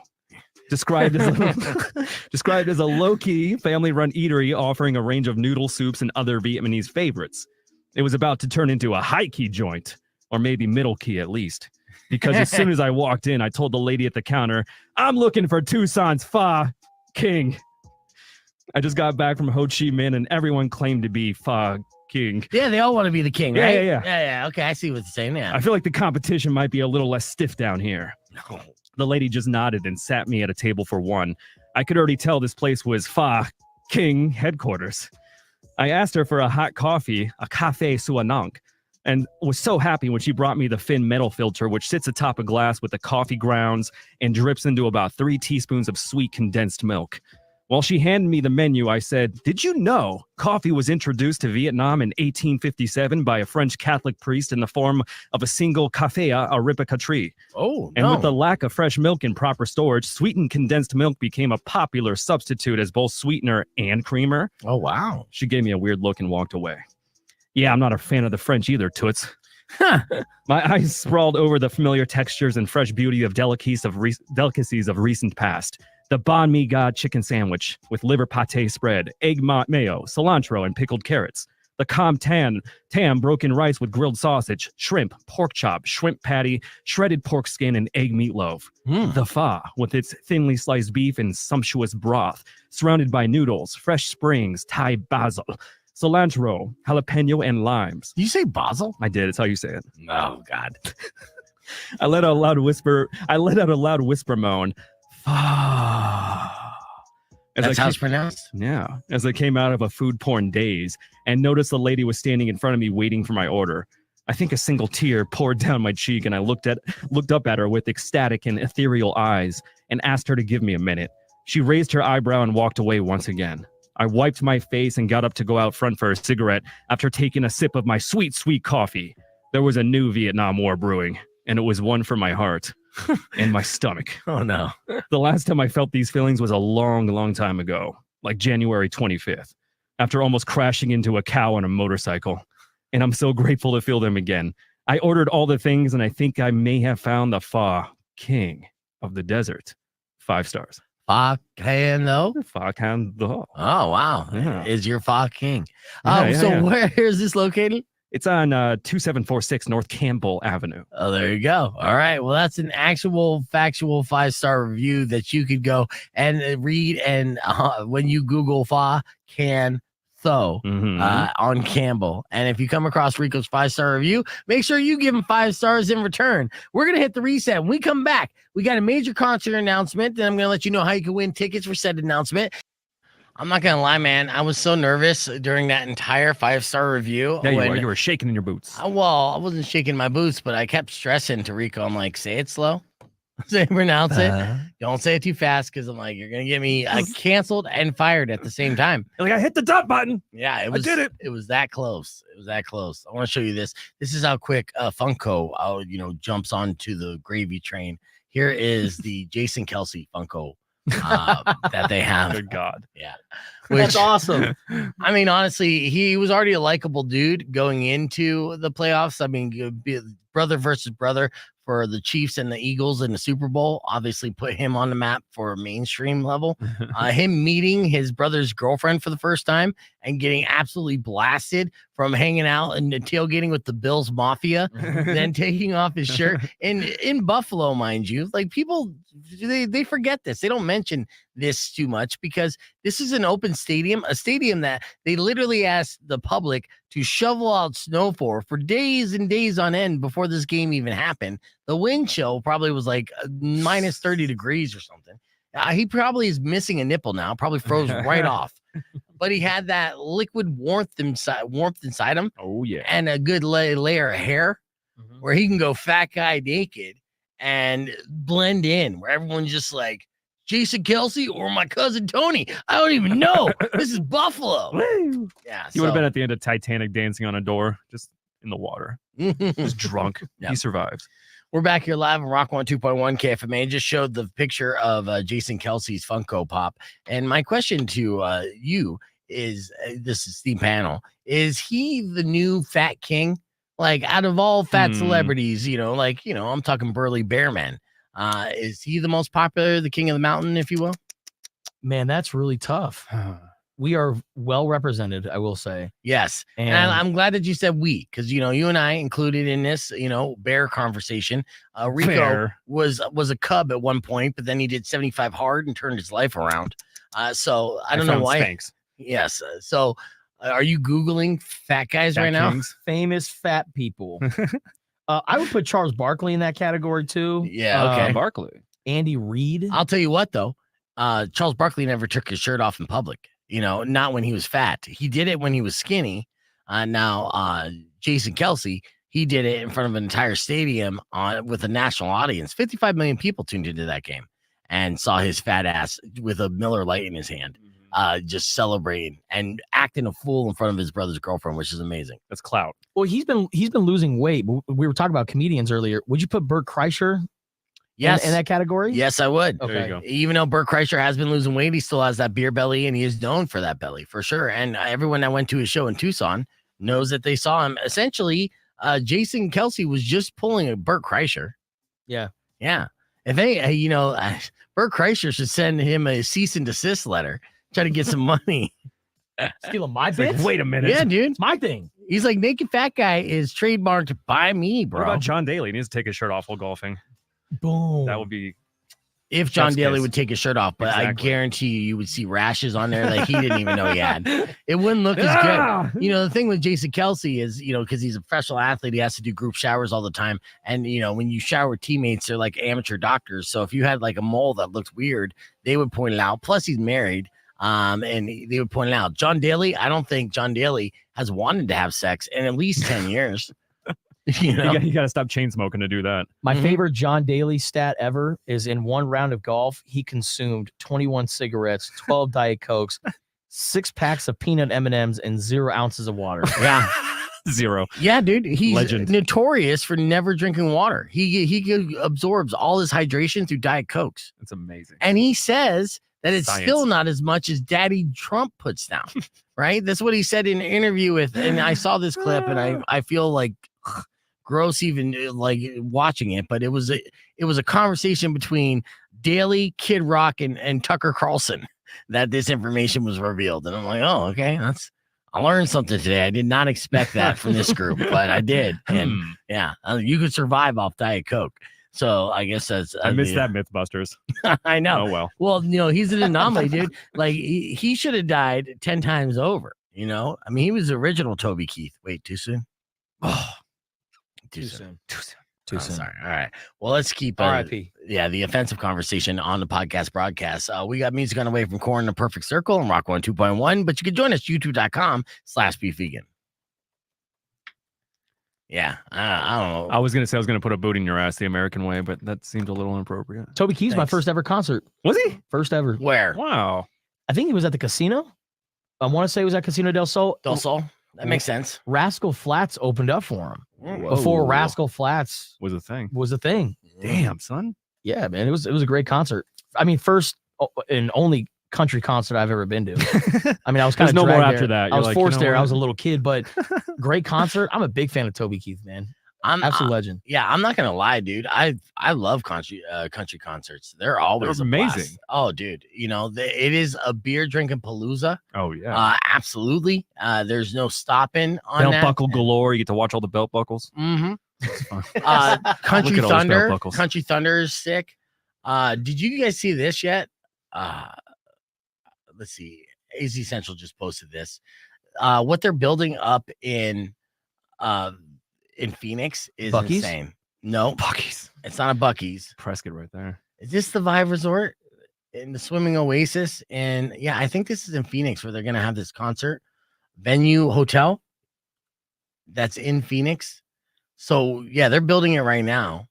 Speaker 4: Described as a low-key, family-run eatery offering a range of noodle soups and other Vietnamese favorites. It was about to turn into a high-key joint, or maybe middle-key at least. Because as soon as I walked in, I told the lady at the counter, I'm looking for Tucson's Pho King. I just got back from Ho Chi Minh, and everyone claimed to be Pho King.
Speaker 3: Yeah, they all want to be the king, right?
Speaker 4: Yeah.
Speaker 3: Okay, I see what you're saying now.
Speaker 4: I feel like the competition might be a little less stiff down here.
Speaker 3: No.
Speaker 4: The lady just nodded and sat me at a table for one. I could already tell this place was Pho King headquarters. I asked her for a hot coffee, a café suanang, and was so happy when she brought me the Fin metal filter, which sits atop a glass with the coffee grounds and drips into about 3 teaspoons of sweet condensed milk. While she handed me the menu, I said, did you know coffee was introduced to Vietnam in 1857 by a French Catholic priest in the form of a single cafea arabica tree?
Speaker 3: Oh,
Speaker 4: And with the lack of fresh milk in proper storage, sweetened condensed milk became a popular substitute as both sweetener and creamer.
Speaker 3: Oh, wow.
Speaker 4: She gave me a weird look and walked away. Yeah, I'm not a fan of the French either, Toots. My eyes sprawled over the familiar textures and fresh beauty of delicacies of recent past. The banh mi god chicken sandwich with liver pate spread, egg mayo, cilantro, and pickled carrots. The com tam broken rice with grilled sausage, shrimp, pork chop, shrimp patty, shredded pork skin, and egg meatloaf. The pho with its thinly sliced beef and sumptuous broth, surrounded by noodles, fresh springs, Thai basil, cilantro, jalapeno, and limes.
Speaker 3: Did you say basil?
Speaker 4: I did. It's how you say it.
Speaker 3: Oh, God.
Speaker 4: I let out a loud whisper moan.
Speaker 3: That's how it's pronounced?
Speaker 4: Yeah. As I came out of a food porn daze and noticed the lady was standing in front of me waiting for my order. I think a single tear poured down my cheek, and I looked up at her with ecstatic and ethereal eyes and asked her to give me a minute. She raised her eyebrow and walked away once again. I wiped my face and got up to go out front for a cigarette after taking a sip of my sweet, sweet coffee. There was a new Vietnam War brewing, and it was one for my heart. And my stomach.
Speaker 3: Oh, no.
Speaker 4: The last time I felt these feelings was a long, long time ago, like January 25th, after almost crashing into a cow on a motorcycle. And I'm so grateful to feel them again. I ordered all the things, and I think I may have found the Pho King of the desert. 5 stars.
Speaker 3: Pho Can Tho?
Speaker 4: Pho Can Tho.
Speaker 3: Oh, wow.
Speaker 4: Yeah.
Speaker 3: Is your Pho King.
Speaker 4: Yeah.
Speaker 3: Where is this located?
Speaker 4: It's on 2746 North Campbell Avenue.
Speaker 3: Oh, there you go. All right. Well, that's an actual factual 5-star review that you could go and read. And when you Google Pho Can Tho on Campbell. And if you come across Rico's 5-star review, make sure you give him 5 stars in return. We're going to hit the reset. When we come back, we got a major concert announcement. Then I'm going to let you know how you can win tickets for said announcement. I'm not gonna lie, man. I was so nervous during that entire 5-star review.
Speaker 4: Yeah, you were shaking in your boots.
Speaker 3: Well, I wasn't shaking my boots, but I kept stressing to Rico. I'm like, say it slow, pronounce it. Don't say it too fast, because I'm like, you're gonna get me canceled and fired at the same time.
Speaker 4: Like, I hit the dump button.
Speaker 3: Yeah, I did it. It was that close. It was that close. I want to show you this. This is how quick Funko, jumps onto the gravy train. Here is the Jason Kelsey Funko. That they have.
Speaker 4: Good God.
Speaker 3: Yeah.
Speaker 7: That's awesome.
Speaker 3: I mean, honestly, he was already a likable dude going into the playoffs. I mean, brother versus brother for the Chiefs and the Eagles in the Super Bowl obviously put him on the map for a mainstream level. Him meeting his brother's girlfriend for the first time and getting absolutely blasted from hanging out and tailgating with the Bills Mafia, then taking off his shirt in Buffalo, mind you. Like, people, they forget this. They don't mention this too much because this is an open stadium, a stadium that they literally asked the public to shovel out snow for days and days on end before this game even happened. The wind chill probably was like minus 30 degrees or something. He probably is missing a nipple now, probably froze right off. But he had that liquid warmth inside him.
Speaker 4: Oh, yeah.
Speaker 3: And a good layer of hair where he can go fat guy naked and blend in, where everyone's just like, Jason Kelsey or my cousin Tony. I don't even know. This is Buffalo. Yeah.
Speaker 4: He would have been at the end of Titanic dancing on a door, just in the water. Just drunk. Yep. He survived.
Speaker 3: We're back here live on Rock 102.1 KFMA. Just showed the picture of Jason Kelsey's Funko Pop. And my question to you is, this is the panel, is he the new fat king? Like, out of all fat celebrities, I'm talking Burly Bear Man. Is he the most popular, the king of the mountain, if you will?
Speaker 7: Man, that's really tough. We are well represented, I will say.
Speaker 3: Yes. And I'm glad that you said we, because, you and I included in this, bear conversation. Rico was a cub at one point, but then he did 75 hard and turned his life around. So I don't know why.
Speaker 4: Thanks.
Speaker 3: Yes. So are you Googling fat guys
Speaker 4: Fat
Speaker 3: right now?
Speaker 4: kings.
Speaker 7: Famous fat people. I would put Charles Barkley in that category too.
Speaker 3: Yeah. Okay.
Speaker 4: Barkley.
Speaker 7: Andy Reid.
Speaker 3: I'll tell you what, though. Charles Barkley never took his shirt off in public. Not when he was fat. He did it when he was skinny. Now, Jason Kelsey, he did it in front of an entire stadium with a national audience. 55 million people tuned into that game and saw his fat ass with a Miller Lite in his hand, just celebrating and acting a fool in front of his brother's girlfriend, which is amazing.
Speaker 4: That's clout.
Speaker 7: Well, he's been losing weight. We were talking about comedians earlier. Would you put Bert Kreischer?
Speaker 3: Yes.
Speaker 7: In that category?
Speaker 3: Yes, I would.
Speaker 7: Okay.
Speaker 4: There you go.
Speaker 3: Even though Bert Kreischer has been losing weight, he still has that beer belly, and he is known for that belly for sure. And everyone that went to his show in Tucson knows that they saw him. Essentially, Jason Kelsey was just pulling a Bert Kreischer.
Speaker 7: Yeah.
Speaker 3: Yeah. If any, Bert Kreischer should send him a cease and desist letter, try to get some money.
Speaker 7: Stealing my
Speaker 4: It's like,
Speaker 7: bits?
Speaker 4: wait a minute.
Speaker 3: Yeah, dude.
Speaker 7: It's my thing.
Speaker 3: He's like, naked fat guy is trademarked by me, bro.
Speaker 4: What about John Daly? He needs to take his shirt off while golfing.
Speaker 7: Boom.
Speaker 4: That would be.
Speaker 3: If John
Speaker 4: Chef's
Speaker 3: Daly
Speaker 4: kiss.
Speaker 3: would take his shirt off, but I
Speaker 4: Exactly.
Speaker 3: guarantee you would see rashes on there that he didn't even know he had. It wouldn't look as
Speaker 4: Ah!
Speaker 3: good. The thing with Jason Kelsey is, because he's a professional athlete, he has to do group showers all the time. And, when you shower teammates, they're like amateur doctors. So if you had like a mole that looked weird, they would point it out. Plus, he's married. And they would point it out. John Daly, I don't think John Daly has wanted to have sex in at least 10 years.
Speaker 4: You got to stop chain smoking to do that.
Speaker 7: My favorite John Daly stat ever is in one round of golf, he consumed 21 cigarettes, 12 Diet Cokes, 6 packs of peanut M&Ms, and 0 ounces of water.
Speaker 3: Yeah.
Speaker 4: 0.
Speaker 3: Yeah, dude. He's
Speaker 4: Legend.
Speaker 3: notorious for never drinking water. He absorbs all his hydration through Diet Cokes.
Speaker 4: It's amazing.
Speaker 3: And he says that it's
Speaker 4: Science.
Speaker 3: still not as much as Daddy Trump puts down. Right? That's what he said in an interview with. And I saw this clip and I feel like gross even like watching it, but it was a conversation between Daly, Kid Rock, and Tucker Carlson that this information was revealed. And I'm like, oh, okay, I learned something today. I did not expect that from this group, but I did. And yeah, you could survive off Diet Coke. So I guess that's
Speaker 4: I missed that Mythbusters.
Speaker 3: I know.
Speaker 4: Oh well.
Speaker 3: Well, he's an anomaly, dude. Like he should have died 10 times over. I mean, he was the original Toby Keith. Wait, too soon? Oh. Too soon.
Speaker 7: Too soon.
Speaker 3: Sorry. All right. Well, let's keep
Speaker 7: R.I.P.
Speaker 3: the offensive conversation on the podcast broadcast. We got music on the way from Korn and the Perfect Circle and Rock 1 2.1, but you can join us youtube.com/beefvegan. Yeah. I don't know.
Speaker 4: I was gonna say I was gonna put a boot in your ass the American way, but that seemed a little inappropriate.
Speaker 7: Toby Keith's my
Speaker 3: Thanks.
Speaker 7: first ever concert.
Speaker 4: Was he?
Speaker 7: First ever.
Speaker 3: Where?
Speaker 4: Wow.
Speaker 7: I think he was at the casino. I want to say it was at Casino del Sol.
Speaker 3: Del Sol. That makes sense.
Speaker 7: Rascal Flatts opened up for him
Speaker 4: Whoa.
Speaker 7: before Rascal Flats
Speaker 4: Was a thing.
Speaker 7: was a thing.
Speaker 4: Damn, son.
Speaker 7: Yeah, man, it was a great concert. I mean, first and only country concert I've ever been to. I mean, I was kind
Speaker 4: There's
Speaker 7: of
Speaker 4: no more
Speaker 7: dragged
Speaker 4: after
Speaker 7: there.
Speaker 4: that.
Speaker 7: I
Speaker 4: You're
Speaker 7: was
Speaker 4: like,
Speaker 7: forced
Speaker 4: you know
Speaker 7: there. I
Speaker 4: what?
Speaker 7: was a little kid, but great concert. I'm a big fan of Toby Keith, man.
Speaker 3: I'm
Speaker 7: Absolute legend.
Speaker 3: Yeah, I'm not gonna lie, dude. I love country concerts. They're always
Speaker 4: They're
Speaker 3: a blast.
Speaker 4: amazing.
Speaker 3: Oh, dude, it is a beer drinking palooza.
Speaker 4: Oh yeah.
Speaker 3: Absolutely. There's no stopping on
Speaker 4: Belt
Speaker 3: that.
Speaker 4: buckle galore. You get to watch all the belt buckles.
Speaker 3: Mm-hmm.
Speaker 4: It's fun.
Speaker 3: Country
Speaker 4: Look at all those belt
Speaker 3: Thunder.
Speaker 4: buckles.
Speaker 3: Country Thunder is sick. Did you guys see this yet? Let's see. AZ Central just posted this. What they're building up in Phoenix is
Speaker 7: Buc-ee's?
Speaker 3: insane. No,
Speaker 4: Buc-ee's.
Speaker 3: it's not a Buc-ee's.
Speaker 4: Prescott right there.
Speaker 3: Is this the Vive Resort in the Swimming Oasis? And yeah, I think this is in Phoenix where they're gonna have this concert venue hotel that's in Phoenix. So yeah, they're building it right now.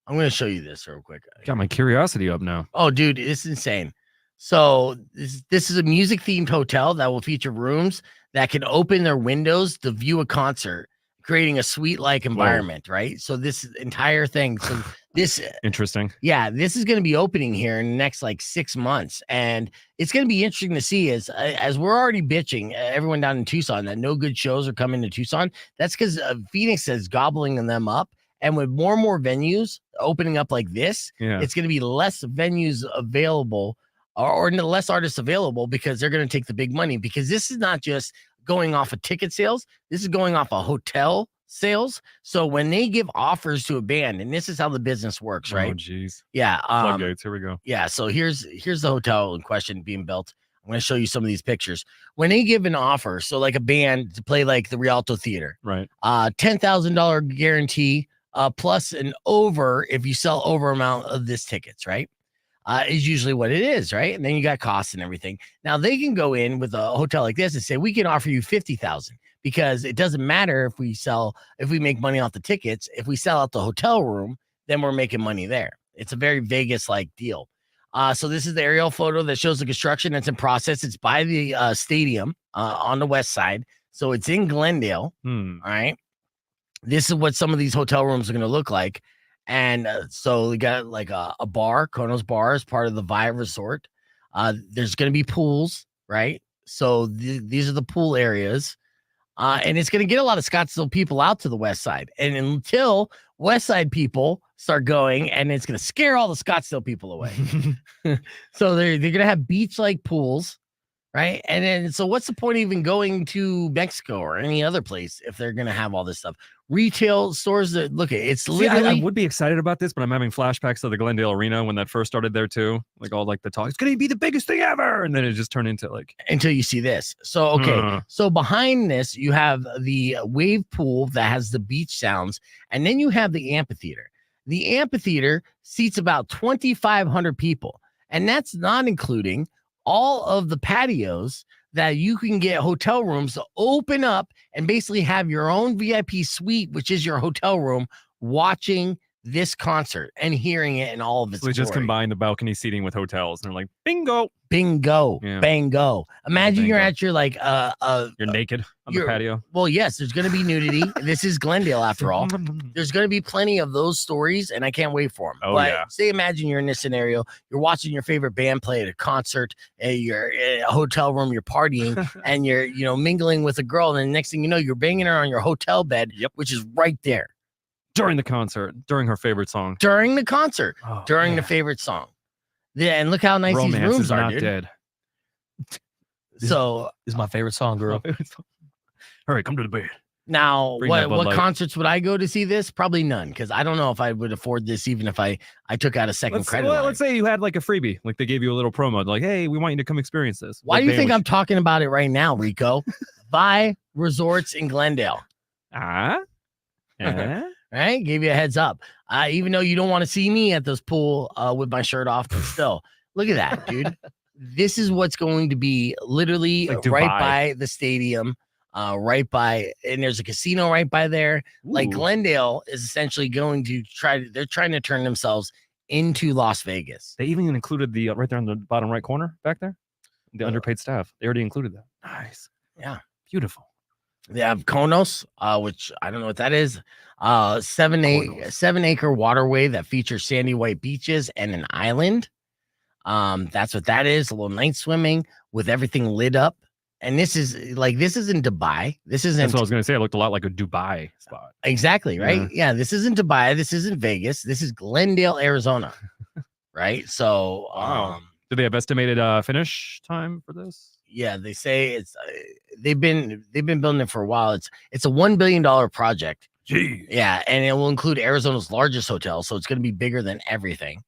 Speaker 3: I'm gonna show you this real quick.
Speaker 4: Got my curiosity up now.
Speaker 3: Oh, dude, it's insane. So this is a music themed hotel that will feature rooms that can open their windows to view a concert, creating a suite like environment, right? So this entire thing. So this
Speaker 4: Interesting.
Speaker 3: yeah, this is going to be opening here in the next like 6 months, and it's going to be interesting to see as we're already bitching everyone down in Tucson that no good shows are coming to Tucson. That's because Phoenix is gobbling them up, and with more and more venues opening up like this, it's going to be less venues available or less artists available because they're going to take the big money, because this is not just going off of ticket sales. This is going off of hotel sales. So when they give offers to a band, and this is how the business works, right?
Speaker 4: Oh, geez.
Speaker 3: Yeah.
Speaker 4: Floodgates. Here we go.
Speaker 3: Yeah. So here's the hotel in question being built. I'm going to show you some of these pictures. When they give an offer, so like a band to play like the Rialto Theater,
Speaker 4: right?
Speaker 3: $10,000 guarantee, plus an over if you sell over amount of this tickets, right? Is usually what it is, right? And then you got costs and everything. Now they can go in with a hotel like this and say, we can offer you 50,000 because it doesn't matter if we make money off the tickets. If we sell out the hotel room, then we're making money there. It's a very Vegas-like deal. So this is the aerial photo that shows the construction that's in process. It's by the stadium on the west side. So it's in Glendale. All right. This is what some of these hotel rooms are going to look like. And so we got like a bar, Kono's Bar, is part of the Vive Resort. There's going to be pools, right? So these are the pool areas. And it's going to get a lot of Scottsdale people out to the west side. And until west side people start going, and it's going to scare all the Scottsdale people away. So they're going to have beach-like pools, right? And then, so what's the point of even going to Mexico or any other place if they're going to have all this stuff? Retail stores that look at it's literally.
Speaker 4: I would be excited about this, but I'm having flashbacks to the Glendale Arena when that first started there too. Like all like the talk, it's going to be the biggest thing ever, and then it just turned into like
Speaker 3: until you see this. So okay, so behind this you have the wave pool that has the beach sounds, and then you have the amphitheater. The amphitheater seats about 2,500 people, and that's not including all of the patios that you can get hotel rooms to open up and basically have your own VIP suite, which is your hotel room, watching this concert and hearing it in all of its
Speaker 4: glory. Just combine the balcony seating with hotels, and they're like, bingo,
Speaker 3: bango. Imagine you're at your like
Speaker 4: you're naked on the patio.
Speaker 3: Well, yes, there's going to be nudity. This is Glendale after all. There's going to be plenty of those stories, and I can't wait for them.
Speaker 4: Oh,
Speaker 3: but
Speaker 4: yeah.
Speaker 3: Say, imagine you're in this scenario. You're watching your favorite band play at a concert. You're in a hotel room. You're partying, and you're mingling with a girl. And the next thing you know, you're banging her on your hotel bed, which is right there.
Speaker 4: During the concert, during her favorite song.
Speaker 3: During the concert, the favorite song. Yeah, and look how nice
Speaker 4: Romance
Speaker 3: these rooms
Speaker 4: is
Speaker 3: are,
Speaker 4: not
Speaker 3: dude.
Speaker 4: Dead.
Speaker 3: So
Speaker 7: this is my favorite song, girl.
Speaker 4: All right, come to the bed.
Speaker 3: Now,
Speaker 4: Bring that Bud
Speaker 3: what
Speaker 4: Light.
Speaker 3: concerts would I go to see this? Probably none, because I don't know if I would afford this even if I took out a second credit line.
Speaker 4: Let's say you had like a freebie, like they gave you a little promo, like, hey, we want you to come experience this.
Speaker 3: Why do you think I'm talking about it right now, Rico? Buy resorts in Glendale. Right? Gave you a heads up. Even though you don't want to see me at this pool with my shirt off, but still, look at that, dude. This is what's going to be literally
Speaker 4: like
Speaker 3: right by the stadium, right by, and there's a casino right by there.
Speaker 4: Ooh.
Speaker 3: Like Glendale is essentially going to they're trying to turn themselves into Las Vegas.
Speaker 4: They even included the right there on the bottom right corner back there, the underpaid staff. They already included that. Nice.
Speaker 3: Yeah.
Speaker 4: Beautiful.
Speaker 3: They have Konos, which I don't know what that is. 7-acre waterway that features sandy white beaches and an island. That's what that is. A little night swimming with everything lit up. And this is in Dubai. This isn't.
Speaker 4: That's what I was going to say. It looked a lot like a Dubai spot.
Speaker 3: Exactly. Right. Yeah. This isn't Dubai. This isn't Vegas. This is Glendale, Arizona. Right. So,
Speaker 4: do they have estimated finish time for this?
Speaker 3: Yeah, they say it's they've been building it for a while. It's a $1 billion project.
Speaker 4: Gee.
Speaker 3: Yeah, and it will include Arizona's largest hotel, so it's going to be bigger than everything.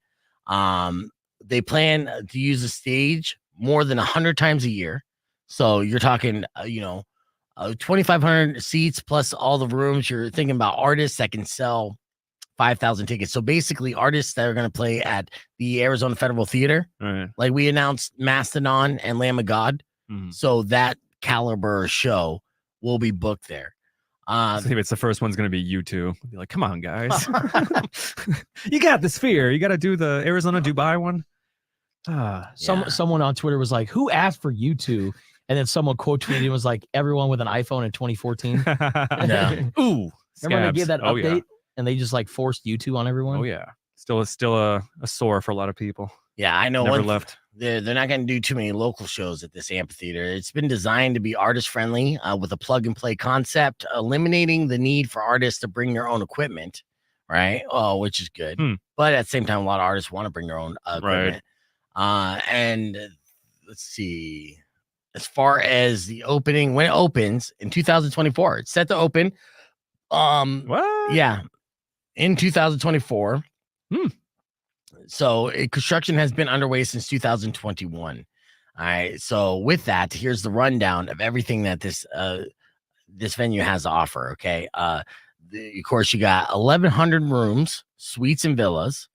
Speaker 3: They plan to use the stage more than 100 times a year. So you're talking 2,500 seats plus all the rooms. You're thinking about artists that can sell 5,000 tickets. So basically artists that are going to play at the Arizona Federal Theater.
Speaker 4: Right.
Speaker 3: Like we announced Mastodon and Lamb of God.
Speaker 4: Mm-hmm.
Speaker 3: So that caliber show will be booked there.
Speaker 4: It's the first one's going to be U2. Be like, come on, guys. You got the Sphere. You got to do the Arizona Dubai one.
Speaker 7: Someone on Twitter was like, who asked for U2? And then someone quote tweeted and was like, everyone with an iPhone in 2014.
Speaker 3: Yeah.
Speaker 4: Ooh.
Speaker 7: Remember they gave that update and they just like forced U2 on everyone?
Speaker 4: Oh, yeah. Still a sore for a lot of people.
Speaker 3: Yeah, I know.
Speaker 4: Never left.
Speaker 3: They're not going to do too many local shows at this amphitheater. It's been designed to be artist friendly with a plug and play concept, eliminating the need for artists to bring their own equipment. right? Oh, which is good. But at the same time, a lot of artists want to bring their own equipment. And let's see. As far as the opening, when it opens in 2024, it's set to open.
Speaker 4: What?
Speaker 3: Yeah, in 2024. So construction has been underway since 2021. All right. So with that, here's the rundown of everything that this venue has to offer. Okay. Of course, you got 1,100 rooms, suites and villas,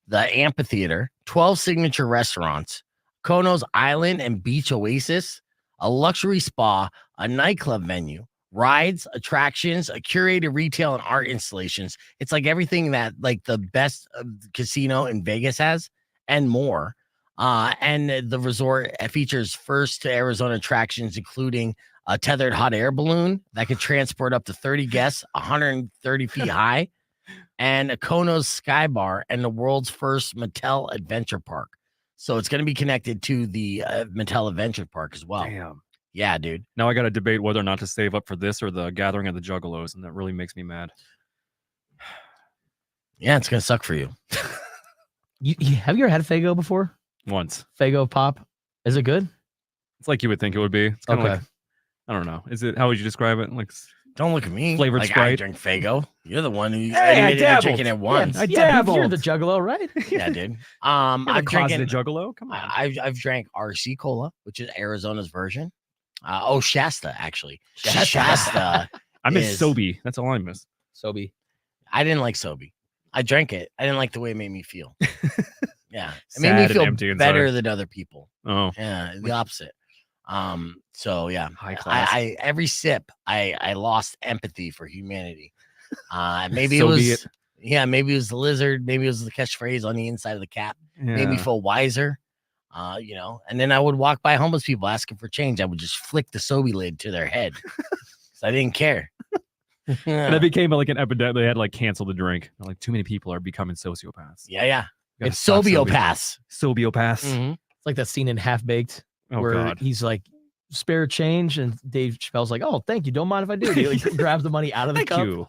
Speaker 3: the amphitheater, 12 signature restaurants, Kono's Island and Beach Oasis, a luxury spa, a nightclub venue, rides, attractions, a curated retail and art installations. It's like everything that like the best casino in Vegas has and more. And the resort features first to Arizona attractions, including a tethered hot air balloon that can transport up to 30 guests 130 feet high, and a Kono's Sky Bar and the world's first Mattel Adventure Park. So it's going to be connected to the Mattel Adventure Park as well.
Speaker 4: Damn.
Speaker 3: Yeah, dude.
Speaker 4: Now I got to debate whether or not to save up for this or the Gathering of the Juggalos, and that really makes me mad.
Speaker 3: Yeah, it's going to suck for you.
Speaker 7: Have you ever had Faygo before?
Speaker 4: Once.
Speaker 7: Faygo pop. Is it good?
Speaker 4: It's like you would think it would be. It's kind of like, I don't know. Is it, how would you describe it? Like,
Speaker 3: don't look at me.
Speaker 4: Flavored
Speaker 3: like
Speaker 4: Sprite.
Speaker 3: I drink Faygo. You're the one who
Speaker 4: I dabbled.
Speaker 3: drinking it once.
Speaker 4: I dabbled.
Speaker 7: You're the Juggalo, right?
Speaker 3: Yeah, dude.
Speaker 4: I'm
Speaker 3: drinking
Speaker 4: the Juggalo. Come on.
Speaker 3: I've drank RC Cola, which is Arizona's version. Shasta, actually.
Speaker 7: Shasta.
Speaker 4: I miss Sobe. That's all I miss.
Speaker 7: Sobe.
Speaker 3: I didn't like Sobe. I drank it. I didn't like the way it made me feel. Yeah. It
Speaker 4: Sad
Speaker 3: made me
Speaker 4: and
Speaker 3: feel
Speaker 4: empty
Speaker 3: better
Speaker 4: inside.
Speaker 3: than other people.
Speaker 4: Oh.
Speaker 3: Yeah, the opposite. So yeah.
Speaker 4: High class.
Speaker 3: I every sip I lost empathy for humanity. Maybe
Speaker 4: So
Speaker 3: it was
Speaker 4: be it.
Speaker 3: maybe it was the lizard, maybe it was the catchphrase on the inside of the cap. Made me feel wiser. And then I would walk by homeless people asking for change. I would just flick the Sobe lid to their head. So I didn't care.
Speaker 4: And it became like an epidemic. They had to like cancel the drink. Like too many people are becoming sociopaths.
Speaker 3: Yeah.
Speaker 4: Gotta
Speaker 3: It's
Speaker 4: stop
Speaker 3: Sobiopaths.
Speaker 4: Sobiopaths.
Speaker 3: Mhm.
Speaker 7: It's like that scene in Half Baked
Speaker 4: Oh
Speaker 7: where
Speaker 4: God.
Speaker 7: he's like, spare change, and Dave Chappelle's like, "Oh, thank you. Don't mind if I do." He like, grabs the money out of the
Speaker 4: Thank
Speaker 7: cup.
Speaker 4: you.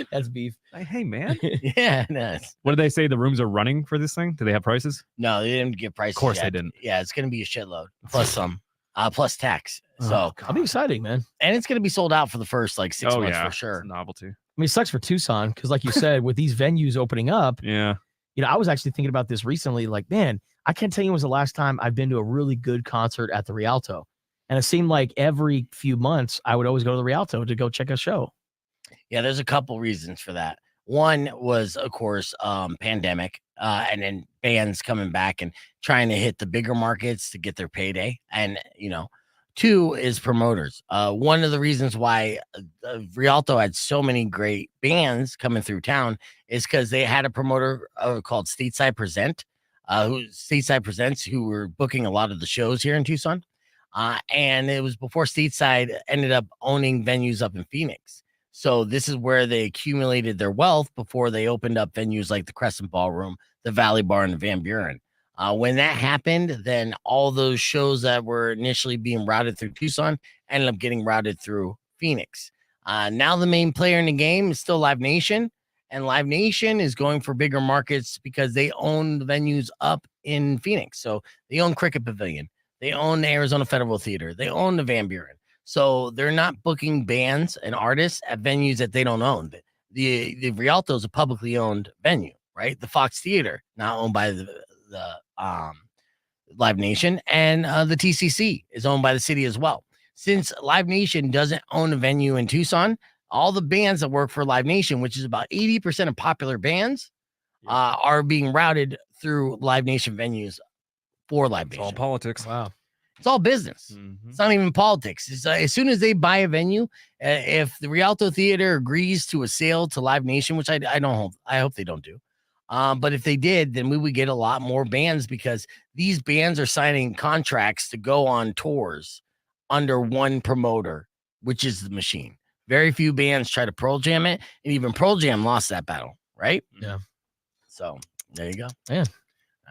Speaker 7: That's beef.
Speaker 4: Hey man.
Speaker 3: Yeah, nice.
Speaker 4: What did they say? The rooms are running for this thing? Do they have prices?
Speaker 3: No, they didn't get prices.
Speaker 4: Of course
Speaker 3: yet.
Speaker 4: they didn't.
Speaker 3: Yeah, it's gonna be a shitload plus some, plus tax. So
Speaker 7: That'll be exciting, man.
Speaker 3: and it's gonna be sold out for the first like 6 months for
Speaker 4: It's
Speaker 3: sure.
Speaker 4: a novelty.
Speaker 7: I mean, it sucks for Tucson because, like you said, with these venues opening up,
Speaker 4: Yeah.
Speaker 7: I was actually thinking about this recently. Like, man, I can't tell you when was the last time I've been to a really good concert at the Rialto. And it seemed like every few months I would always go to the Rialto to go check a show.
Speaker 3: Yeah, there's a couple reasons for that. One was, of course, pandemic, and then bands coming back and trying to hit the bigger markets to get their payday. And, two is promoters. One of the reasons why Rialto had so many great bands coming through town is because they had a promoter called Stateside Presents, who were booking a lot of the shows here in Tucson. And it was before Stateside ended up owning venues up in Phoenix. So this is where they accumulated their wealth before they opened up venues like the Crescent Ballroom, the Valley Bar, and the Van Buren. When that happened, then all those shows that were initially being routed through Tucson ended up getting routed through Phoenix. Now the main player in the game is still Live Nation, and Live Nation is going for bigger markets because they own the venues up in Phoenix. So they own Cricket Pavilion. They own the Arizona Federal Theater. They own the Van Buren. So they're not booking bands and artists at venues that they don't own. The Rialto is a publicly owned venue, right? The Fox Theater, not owned by the Live Nation, and the TCC is owned by the city as well. Since Live Nation doesn't own a venue in Tucson, all the bands that work for Live Nation, which is about 80% of popular bands, are being routed through Live Nation venues for Live Nation.
Speaker 4: It's all politics.
Speaker 7: Wow.
Speaker 3: It's all business.
Speaker 4: Mhm.
Speaker 3: It's not even politics. It's, as soon as they buy a venue, if the Rialto Theater agrees to a sale to Live Nation, which I hope they don't do. But if they did, then we would get a lot more bands because these bands are signing contracts to go on tours under one promoter, which is the Machine. Very few bands try to Pearl Jam it, and even Pearl Jam lost that battle, right?
Speaker 7: Yeah.
Speaker 3: So there you go.
Speaker 7: Yeah.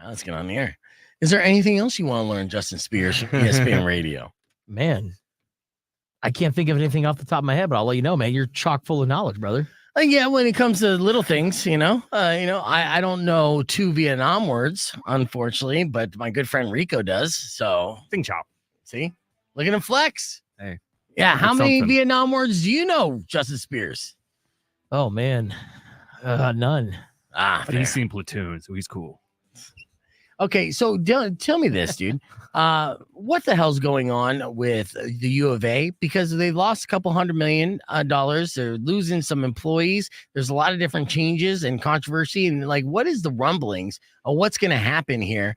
Speaker 3: Let's get on the air. Is there anything else you want to learn, Justin Spears, ESPN Radio?
Speaker 7: Man, I can't think of anything off the top of my head, but I'll let you know, man. You're chock full of knowledge, brother.
Speaker 3: Yeah, when it comes to little things, I don't know 2 Vietnam words, unfortunately, but my good friend Rico does. So,
Speaker 4: Ding chop.
Speaker 3: see, look at him flex.
Speaker 4: Hey,
Speaker 3: yeah. How many
Speaker 4: something.
Speaker 3: Vietnam words do you know, Justice Spears?
Speaker 7: Oh man, none.
Speaker 4: But he's seen Platoon, so he's cool.
Speaker 3: Okay, so tell me this, dude. What the hell's going on with the U of A? Because they lost a couple $100 million. They're losing some employees. There's a lot of different changes and controversy. And like, what is the rumblings of what's going to happen here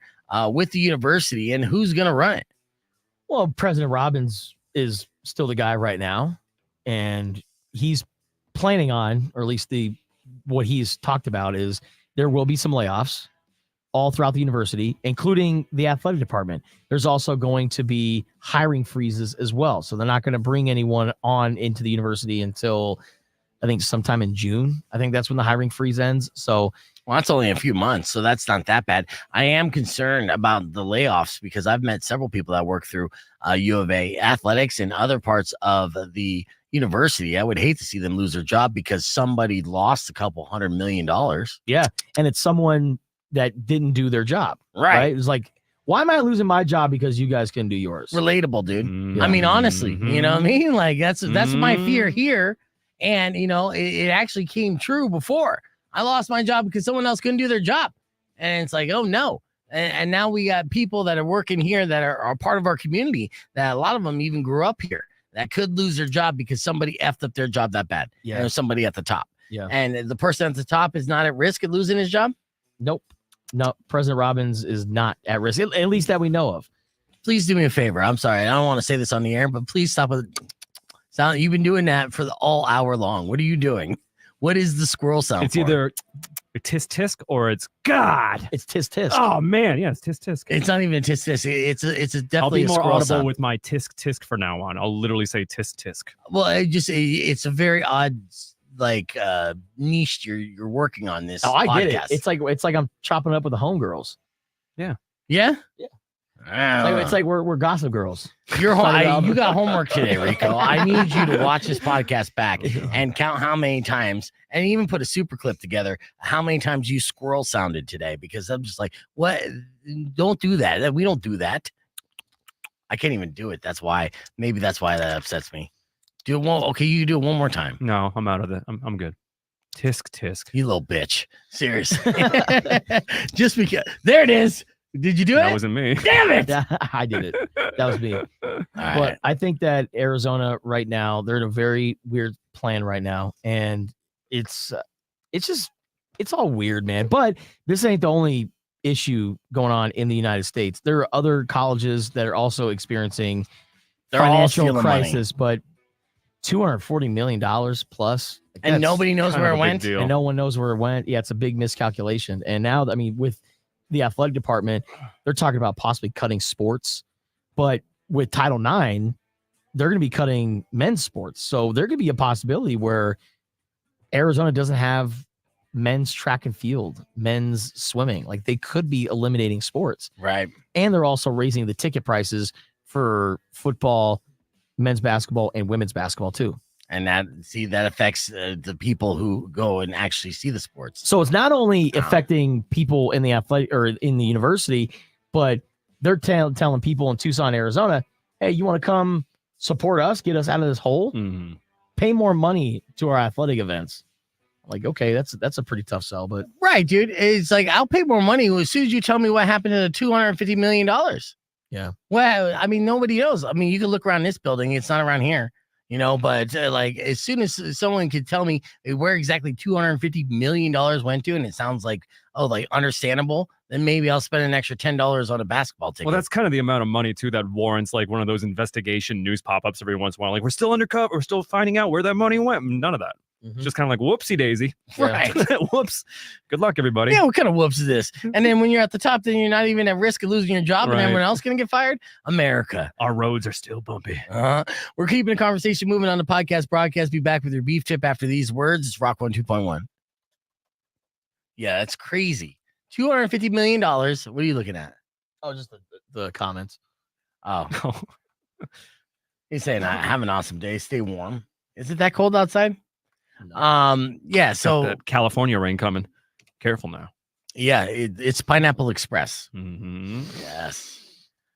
Speaker 3: with the university and who's going to run it?
Speaker 7: Well, President Robbins is still the guy right now, and he's planning on, or at least what he's talked about is there will be some layoffs all throughout the university, including the athletic department. There's also going to be hiring freezes as well. So they're not going to bring anyone on into the university until I think sometime in June. I think that's when the hiring freeze ends. So,
Speaker 3: well, that's only a few months, so that's not that bad. I am concerned about the layoffs because I've met several people that work through U of A athletics and other parts of the university. I would hate to see them lose their job because somebody lost a couple $100 million.
Speaker 7: Yeah, and it's someone that didn't do their job.
Speaker 3: Right.
Speaker 7: It's like, why am I losing my job because you guys can do yours?
Speaker 3: Relatable, dude.
Speaker 7: Yeah.
Speaker 3: I mean, honestly, you know what I mean? Like that's my fear here. And it actually came true before. I lost my job because someone else couldn't do their job. And it's like, oh no. And now we got people that are working here that are part of our community that a lot of them even grew up here that could lose their job because somebody effed up their job that bad.
Speaker 7: Yeah.
Speaker 3: Somebody at the top.
Speaker 7: Yeah.
Speaker 3: And the person at the top is not at risk of losing his job.
Speaker 7: Nope. No, President Robbins is not at risk, at least that we know of.
Speaker 3: Please do me a favor. I'm sorry. I don't want to say this on the air, but please stop with sound. You've been doing that for all hour long. What are you doing? What is the squirrel sound?
Speaker 4: It's either a tisk tisk or it's God.
Speaker 7: It's tisk tisk.
Speaker 4: Oh man, yeah, it's tisk tisk.
Speaker 3: It's not even a tisk tisk. It's a definitely
Speaker 4: I'll be
Speaker 3: a
Speaker 4: more
Speaker 3: squirrel
Speaker 4: audible
Speaker 3: sound.
Speaker 4: with my tisk tisk for now on. I'll literally say tisk tisk.
Speaker 3: Well, it's a very odd niche you're working on this.
Speaker 7: Oh, I
Speaker 3: podcast.
Speaker 7: get it. It's like I'm chopping up with the homegirls.
Speaker 3: Yeah.
Speaker 7: Yeah. It's like we're gossip girls.
Speaker 3: You got homework today, Rico. I need you to watch this podcast back and count how many times, and even put a super clip together, how many times you squirrel sounded today, because I'm just like, what? Don't do that. We don't do that. I can't even do it. Maybe that's why that upsets me. Do it one. Okay, you do it one more time.
Speaker 4: No, I'm out of it. I'm good. Tisk tisk.
Speaker 3: You little bitch. Seriously. Just because. There it is. Did you do it?
Speaker 4: That wasn't me.
Speaker 3: Damn it.
Speaker 7: I did it. That was me. But I think that Arizona right now, they're in a very weird plan right now. And it's all weird, man. But this ain't the only issue going on in the United States. There are other colleges that are also experiencing financial crisis, but $240 million plus.
Speaker 3: And nobody knows where it went.
Speaker 7: And no one knows where it went. Yeah, it's a big miscalculation. And now, I mean, with the athletic department, they're talking about possibly cutting sports. But with Title IX, they're going to be cutting men's sports. So there could be a possibility where Arizona doesn't have men's track and field, men's swimming. Like they could be eliminating sports.
Speaker 3: Right.
Speaker 7: And they're also raising the ticket prices for football, men's basketball, and women's basketball too.
Speaker 3: And that affects the people who go and actually see the sports.
Speaker 7: So it's not only affecting people in the athletic or in the university, but they're telling people in Tucson, Arizona, hey, you want to come support us, get us out of this hole?
Speaker 4: Mm-hmm.
Speaker 7: Pay more money to our athletic events. Like, okay, that's a pretty tough sell, but
Speaker 3: right, dude. It's like, I'll pay more money as soon as you tell me what happened to the $250 million.
Speaker 7: Yeah.
Speaker 3: Well, I mean, nobody knows. I mean, you can look around this building. It's not around here, but like as soon as someone could tell me where exactly $250 million went to, and it sounds like, understandable, then maybe I'll spend an extra $10 on a basketball ticket.
Speaker 4: Well, that's kind of the amount of money too that warrants like one of those investigation news pop-ups every once in a while. Like, we're still undercover, we're still finding out where that money went. None of that.
Speaker 7: Mm-hmm.
Speaker 4: It's just kind of like whoopsie daisy.
Speaker 3: Right.
Speaker 4: Whoops. Good luck, everybody.
Speaker 3: Yeah, what kind of whoops is this? And then when you're at the top, then you're not even at risk of losing your job and everyone else going to get fired. America.
Speaker 4: Our roads are still bumpy.
Speaker 3: We're keeping the conversation moving on the podcast broadcast. Be back with your beef tip after these words. It's Rock 102.1. Yeah, that's crazy. $250 million. What are you looking at?
Speaker 7: Oh, just the comments.
Speaker 3: Oh. He's saying, have an awesome day. Stay warm. Is it that cold outside? Yeah.
Speaker 4: Got
Speaker 3: So
Speaker 4: that California rain coming. Careful now.
Speaker 3: yeah, it's Pineapple Express.
Speaker 4: Mm-hmm.
Speaker 3: Yes.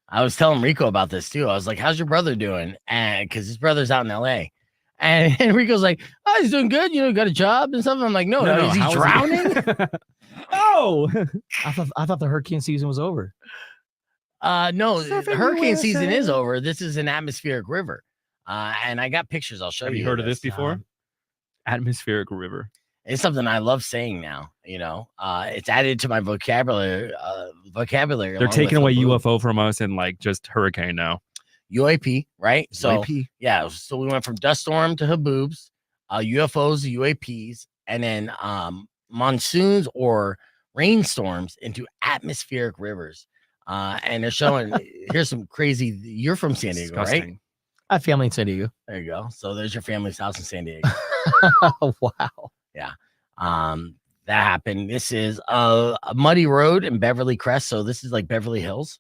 Speaker 3: I was telling Rico about this too. I was like, "How's your brother doing?" And because his brother's out in L.A. And Rico's like, "Oh, he's doing good. You know, got a job and stuff." I'm like, "No, is he
Speaker 4: how
Speaker 3: drowning?"
Speaker 4: Oh,
Speaker 7: I thought the hurricane season was over.
Speaker 3: No,
Speaker 4: Surfing
Speaker 3: hurricane season is
Speaker 4: USA.
Speaker 3: over. This is an atmospheric river. And I got pictures. I'll show you.
Speaker 4: have you heard of this before? Atmospheric river.
Speaker 3: It's something I love saying now. You know, it's added to my vocabulary. Vocabulary.
Speaker 4: They're
Speaker 3: along
Speaker 4: taking
Speaker 3: with
Speaker 4: away
Speaker 3: Haboom.
Speaker 4: UFO from us and like just hurricane now.
Speaker 3: UAP, right? So
Speaker 6: UAP.
Speaker 3: yeah, so we went from dust storm to haboobs, UFOs, UAPs, and then monsoons or rainstorms into atmospheric rivers. And they're showing here's some crazy. You're from San Diego, right?
Speaker 4: Disgusting.
Speaker 7: I have family in San Diego.
Speaker 3: There you go. So there's your family's house in San Diego.
Speaker 7: Wow.
Speaker 3: Yeah. That happened. This is a muddy road in Beverly Crest. So this is like Beverly Hills.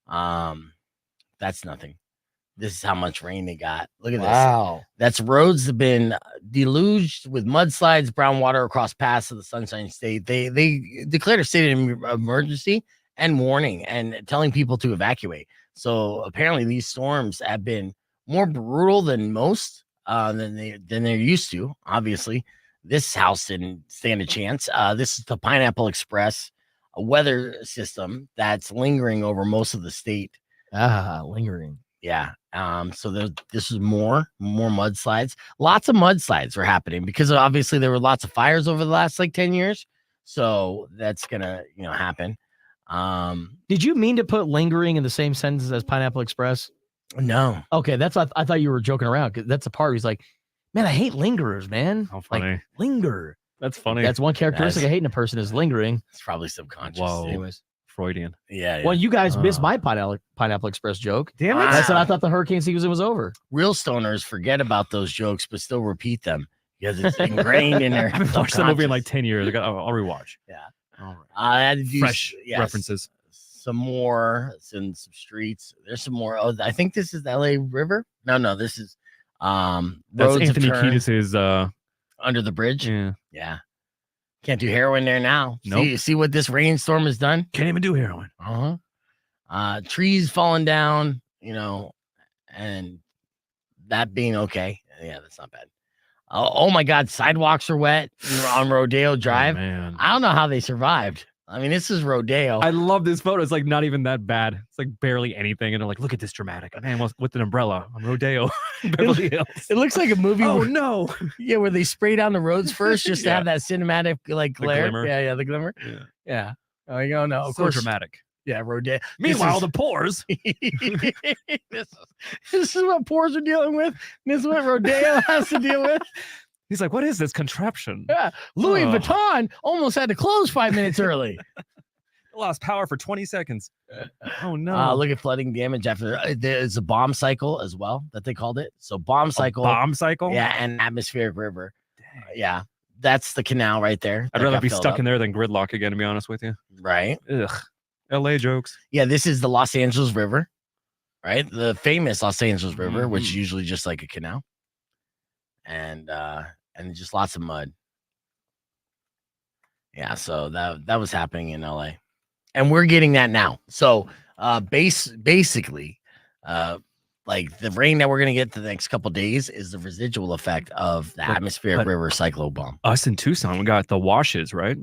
Speaker 3: That's nothing. This is how much rain they got. Look at this.
Speaker 7: Wow.
Speaker 3: That's roads have been deluged with mudslides, brown water across paths of the Sunshine State. They declared a state of emergency and warning and telling people to evacuate. So apparently these storms have been more brutal than most than they're used to. Obviously, this house didn't stand a chance. This is the Pineapple Express, a weather system that's lingering over most of the state.
Speaker 7: Lingering.
Speaker 3: Yeah. So this is more mudslides. Lots of mudslides were happening because obviously there were lots of fires over the last like 10 years. So that's gonna, happen.
Speaker 7: Did you mean to put lingering in the same sentence as Pineapple Express?
Speaker 3: No.
Speaker 7: Okay, that's what I thought you were joking around because that's the part where he's like, man, I hate lingerers, man.
Speaker 4: How funny.
Speaker 7: Like, linger.
Speaker 4: That's funny.
Speaker 7: That's one characteristic of hating a person is lingering.
Speaker 3: It's probably subconscious.
Speaker 4: Whoa.
Speaker 7: Anyways.
Speaker 4: Freudian.
Speaker 3: Yeah.
Speaker 7: Well, you guys missed my Pineapple Express joke.
Speaker 4: Damn it.
Speaker 7: I said I thought the hurricane season was over.
Speaker 3: Real stoners forget about those jokes, but still repeat them because it's ingrained in their.
Speaker 4: I haven't watched the movie in like
Speaker 3: subconscious.
Speaker 4: 10 years. I'll rewatch.
Speaker 3: Yeah.
Speaker 4: All right.
Speaker 3: I had to do
Speaker 4: Fresh
Speaker 3: yes,
Speaker 4: references.
Speaker 3: Some more. It's in some streets. There's some more. Oh, I think this is the LA River. No, this is
Speaker 4: That's
Speaker 3: Roads of
Speaker 4: Anthony
Speaker 3: Turn
Speaker 4: Kiedis's
Speaker 3: under the bridge.
Speaker 4: yeah.
Speaker 3: Yeah. Can't do heroin there now.
Speaker 4: Nope.
Speaker 3: See what this rainstorm has done?
Speaker 4: Can't even do heroin.
Speaker 3: Trees falling down, and that being okay. Yeah, that's not bad. Oh my God, sidewalks are wet on Rodeo Drive.
Speaker 4: Oh, man.
Speaker 3: I don't know how they survived. I mean, this is Rodeo.
Speaker 4: I love this photo. It's like not even that bad. It's like barely anything. And they're like, look at this dramatic man with an umbrella on Rodeo. Beverly Hills.
Speaker 3: It looks like a movie.
Speaker 4: Oh
Speaker 3: where,
Speaker 4: no.
Speaker 3: yeah, where they spray down the roads first just to
Speaker 4: Yeah.
Speaker 3: have that cinematic like glare.
Speaker 4: glimmer.
Speaker 3: Yeah, the glimmer.
Speaker 4: Yeah.
Speaker 3: Yeah. Oh, you go. No, of
Speaker 4: So
Speaker 3: course.
Speaker 4: dramatic.
Speaker 3: Yeah, Rodeo.
Speaker 4: Meanwhile, the pores.
Speaker 3: this is what pores are dealing with. This is what Rodeo has to deal with.
Speaker 4: He's like, what is this contraption?
Speaker 3: Yeah, Louis
Speaker 4: Oh.
Speaker 3: Vuitton almost had to close 5 minutes early.
Speaker 4: Lost power for 20 seconds. Oh no.
Speaker 3: Look at flooding damage after there's a bomb cycle as well that they called it. So bomb cycle,
Speaker 4: Bomb cycle?
Speaker 3: yeah, and atmospheric river. Yeah, that's the canal right there.
Speaker 4: I'd rather be stuck in there than gridlock again, to be honest with you.
Speaker 3: Right.
Speaker 4: Ugh. LA jokes.
Speaker 3: Yeah, this is the Los Angeles River, right? The famous Los Angeles River, which is
Speaker 4: Mhm.
Speaker 3: usually just like a canal, and just lots of mud. Yeah, so that was happening in LA, and we're getting that now. So basically, like the rain that we're gonna get the next couple days is the residual effect of the atmospheric river cyclobomb.
Speaker 4: Us in Tucson, we got the washes, right?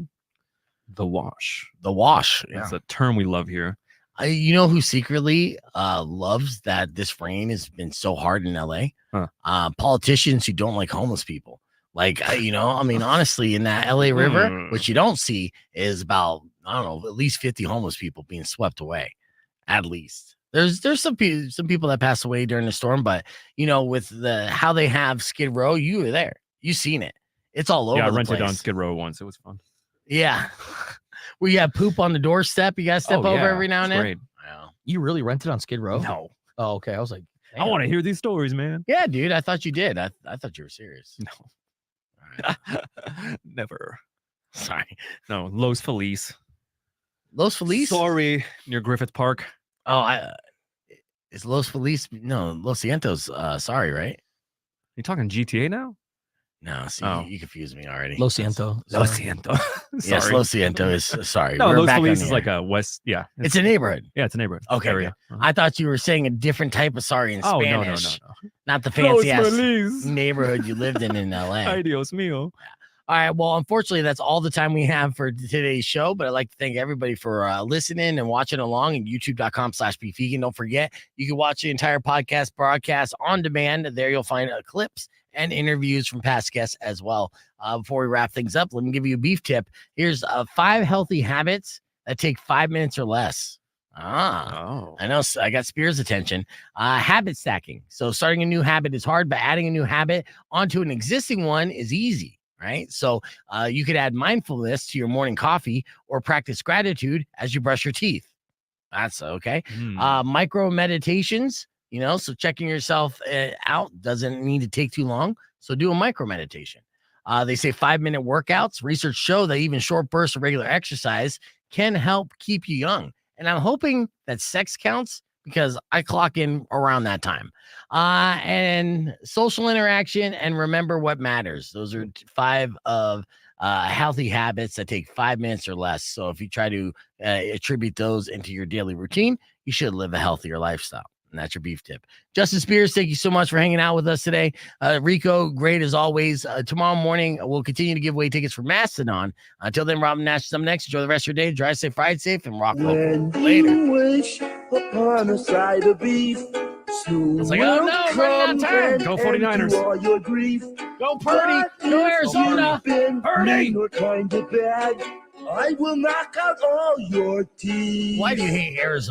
Speaker 4: The wash.
Speaker 3: The wash. Yeah.
Speaker 4: That's a term we love here.
Speaker 3: You know who secretly loves that this rain has been so hard in LA?
Speaker 4: Huh.
Speaker 3: Politicians who don't like homeless people. Like, I mean, honestly, in that LA River, what you don't see is about, I don't know, at least 50 homeless people being swept away. At least. There's some people that passed away during the storm, but, with how they have Skid Row, you were there. You seen it. It's all over
Speaker 4: Yeah, I
Speaker 3: the
Speaker 4: rented
Speaker 3: place.
Speaker 4: on Skid Row once. It was fun.
Speaker 3: Yeah. Where you have poop on the doorstep, you got to step over
Speaker 4: yeah,
Speaker 3: every now and
Speaker 4: it's
Speaker 3: then.
Speaker 4: Great.
Speaker 3: Yeah.
Speaker 7: You really rented on Skid Row?
Speaker 4: No.
Speaker 7: Oh, okay. I was like,
Speaker 4: I want to hear these stories, man.
Speaker 3: Yeah, dude. I thought you did. I thought you were serious.
Speaker 4: No.
Speaker 3: All right.
Speaker 4: Never.
Speaker 3: Sorry.
Speaker 4: No, Los Feliz.
Speaker 3: Los Feliz?
Speaker 4: Sorry, near Griffith Park.
Speaker 3: Oh, it's Los Feliz. No, Los Cientos. Sorry, right?
Speaker 4: You talking GTA now?
Speaker 3: No, see, you confused me already.
Speaker 7: Lo Siento.
Speaker 4: Lo Siento.
Speaker 3: Yes, Lo Siento is sorry.
Speaker 4: No,
Speaker 3: We're
Speaker 4: Los
Speaker 3: back on
Speaker 4: Feliz
Speaker 3: the
Speaker 4: is
Speaker 3: air.
Speaker 4: like a west. Yeah,
Speaker 3: It's a neighborhood.
Speaker 4: Yeah, it's a neighborhood.
Speaker 3: Okay,
Speaker 4: area.
Speaker 3: good. I thought you were saying a different type of sorry in
Speaker 4: Oh,
Speaker 3: Spanish.
Speaker 4: no.
Speaker 3: Not the fancy ass
Speaker 4: Feliz.
Speaker 3: neighborhood you lived in LA.
Speaker 4: Ay, Dios mío.
Speaker 3: All right. Well, unfortunately, that's all the time we have for today's show. But I'd like to thank everybody for listening and watching along at youtube.com/beefvegan. Don't forget, you can watch the entire podcast broadcast on demand. There you'll find clips and interviews from past guests as well. Before we wrap things up, let me give you a beef tip. Here's 5 healthy habits that take 5 minutes or less. I know. I got Spears' attention. Habit stacking. So starting a new habit is hard, but adding a new habit onto an existing one is easy. Right. So you could add mindfulness to your morning coffee or practice gratitude as you brush your teeth. That's okay. Micro meditations, so checking yourself out doesn't need to take too long. So do a micro meditation. They say 5-minute workouts. Research show that even short bursts of regular exercise can help keep you young. And I'm hoping that sex counts because I clock in around that time. And social interaction and remember what matters. Those are 5 of healthy habits that take 5 minutes or less. So if you try to attribute those into your daily routine, you should live a healthier lifestyle. And that's your beef tip. Justin Spears, thank you so much for hanging out with us today. Rico, great as always. Tomorrow morning, we'll continue to give away tickets for Mastodon. Until then, Robin Nash is up next. Enjoy the rest of your day. Drive safe, ride safe, and rock local. Later.
Speaker 5: Wish upon a side of beef.
Speaker 3: It's like, oh no, running out of time.
Speaker 4: Go 49ers.
Speaker 5: All your grief.
Speaker 3: Go Purdy. Go Arizona. Purdy.
Speaker 5: Kind of bad. I will knock out all your teeth.
Speaker 3: Why do you hate Arizona?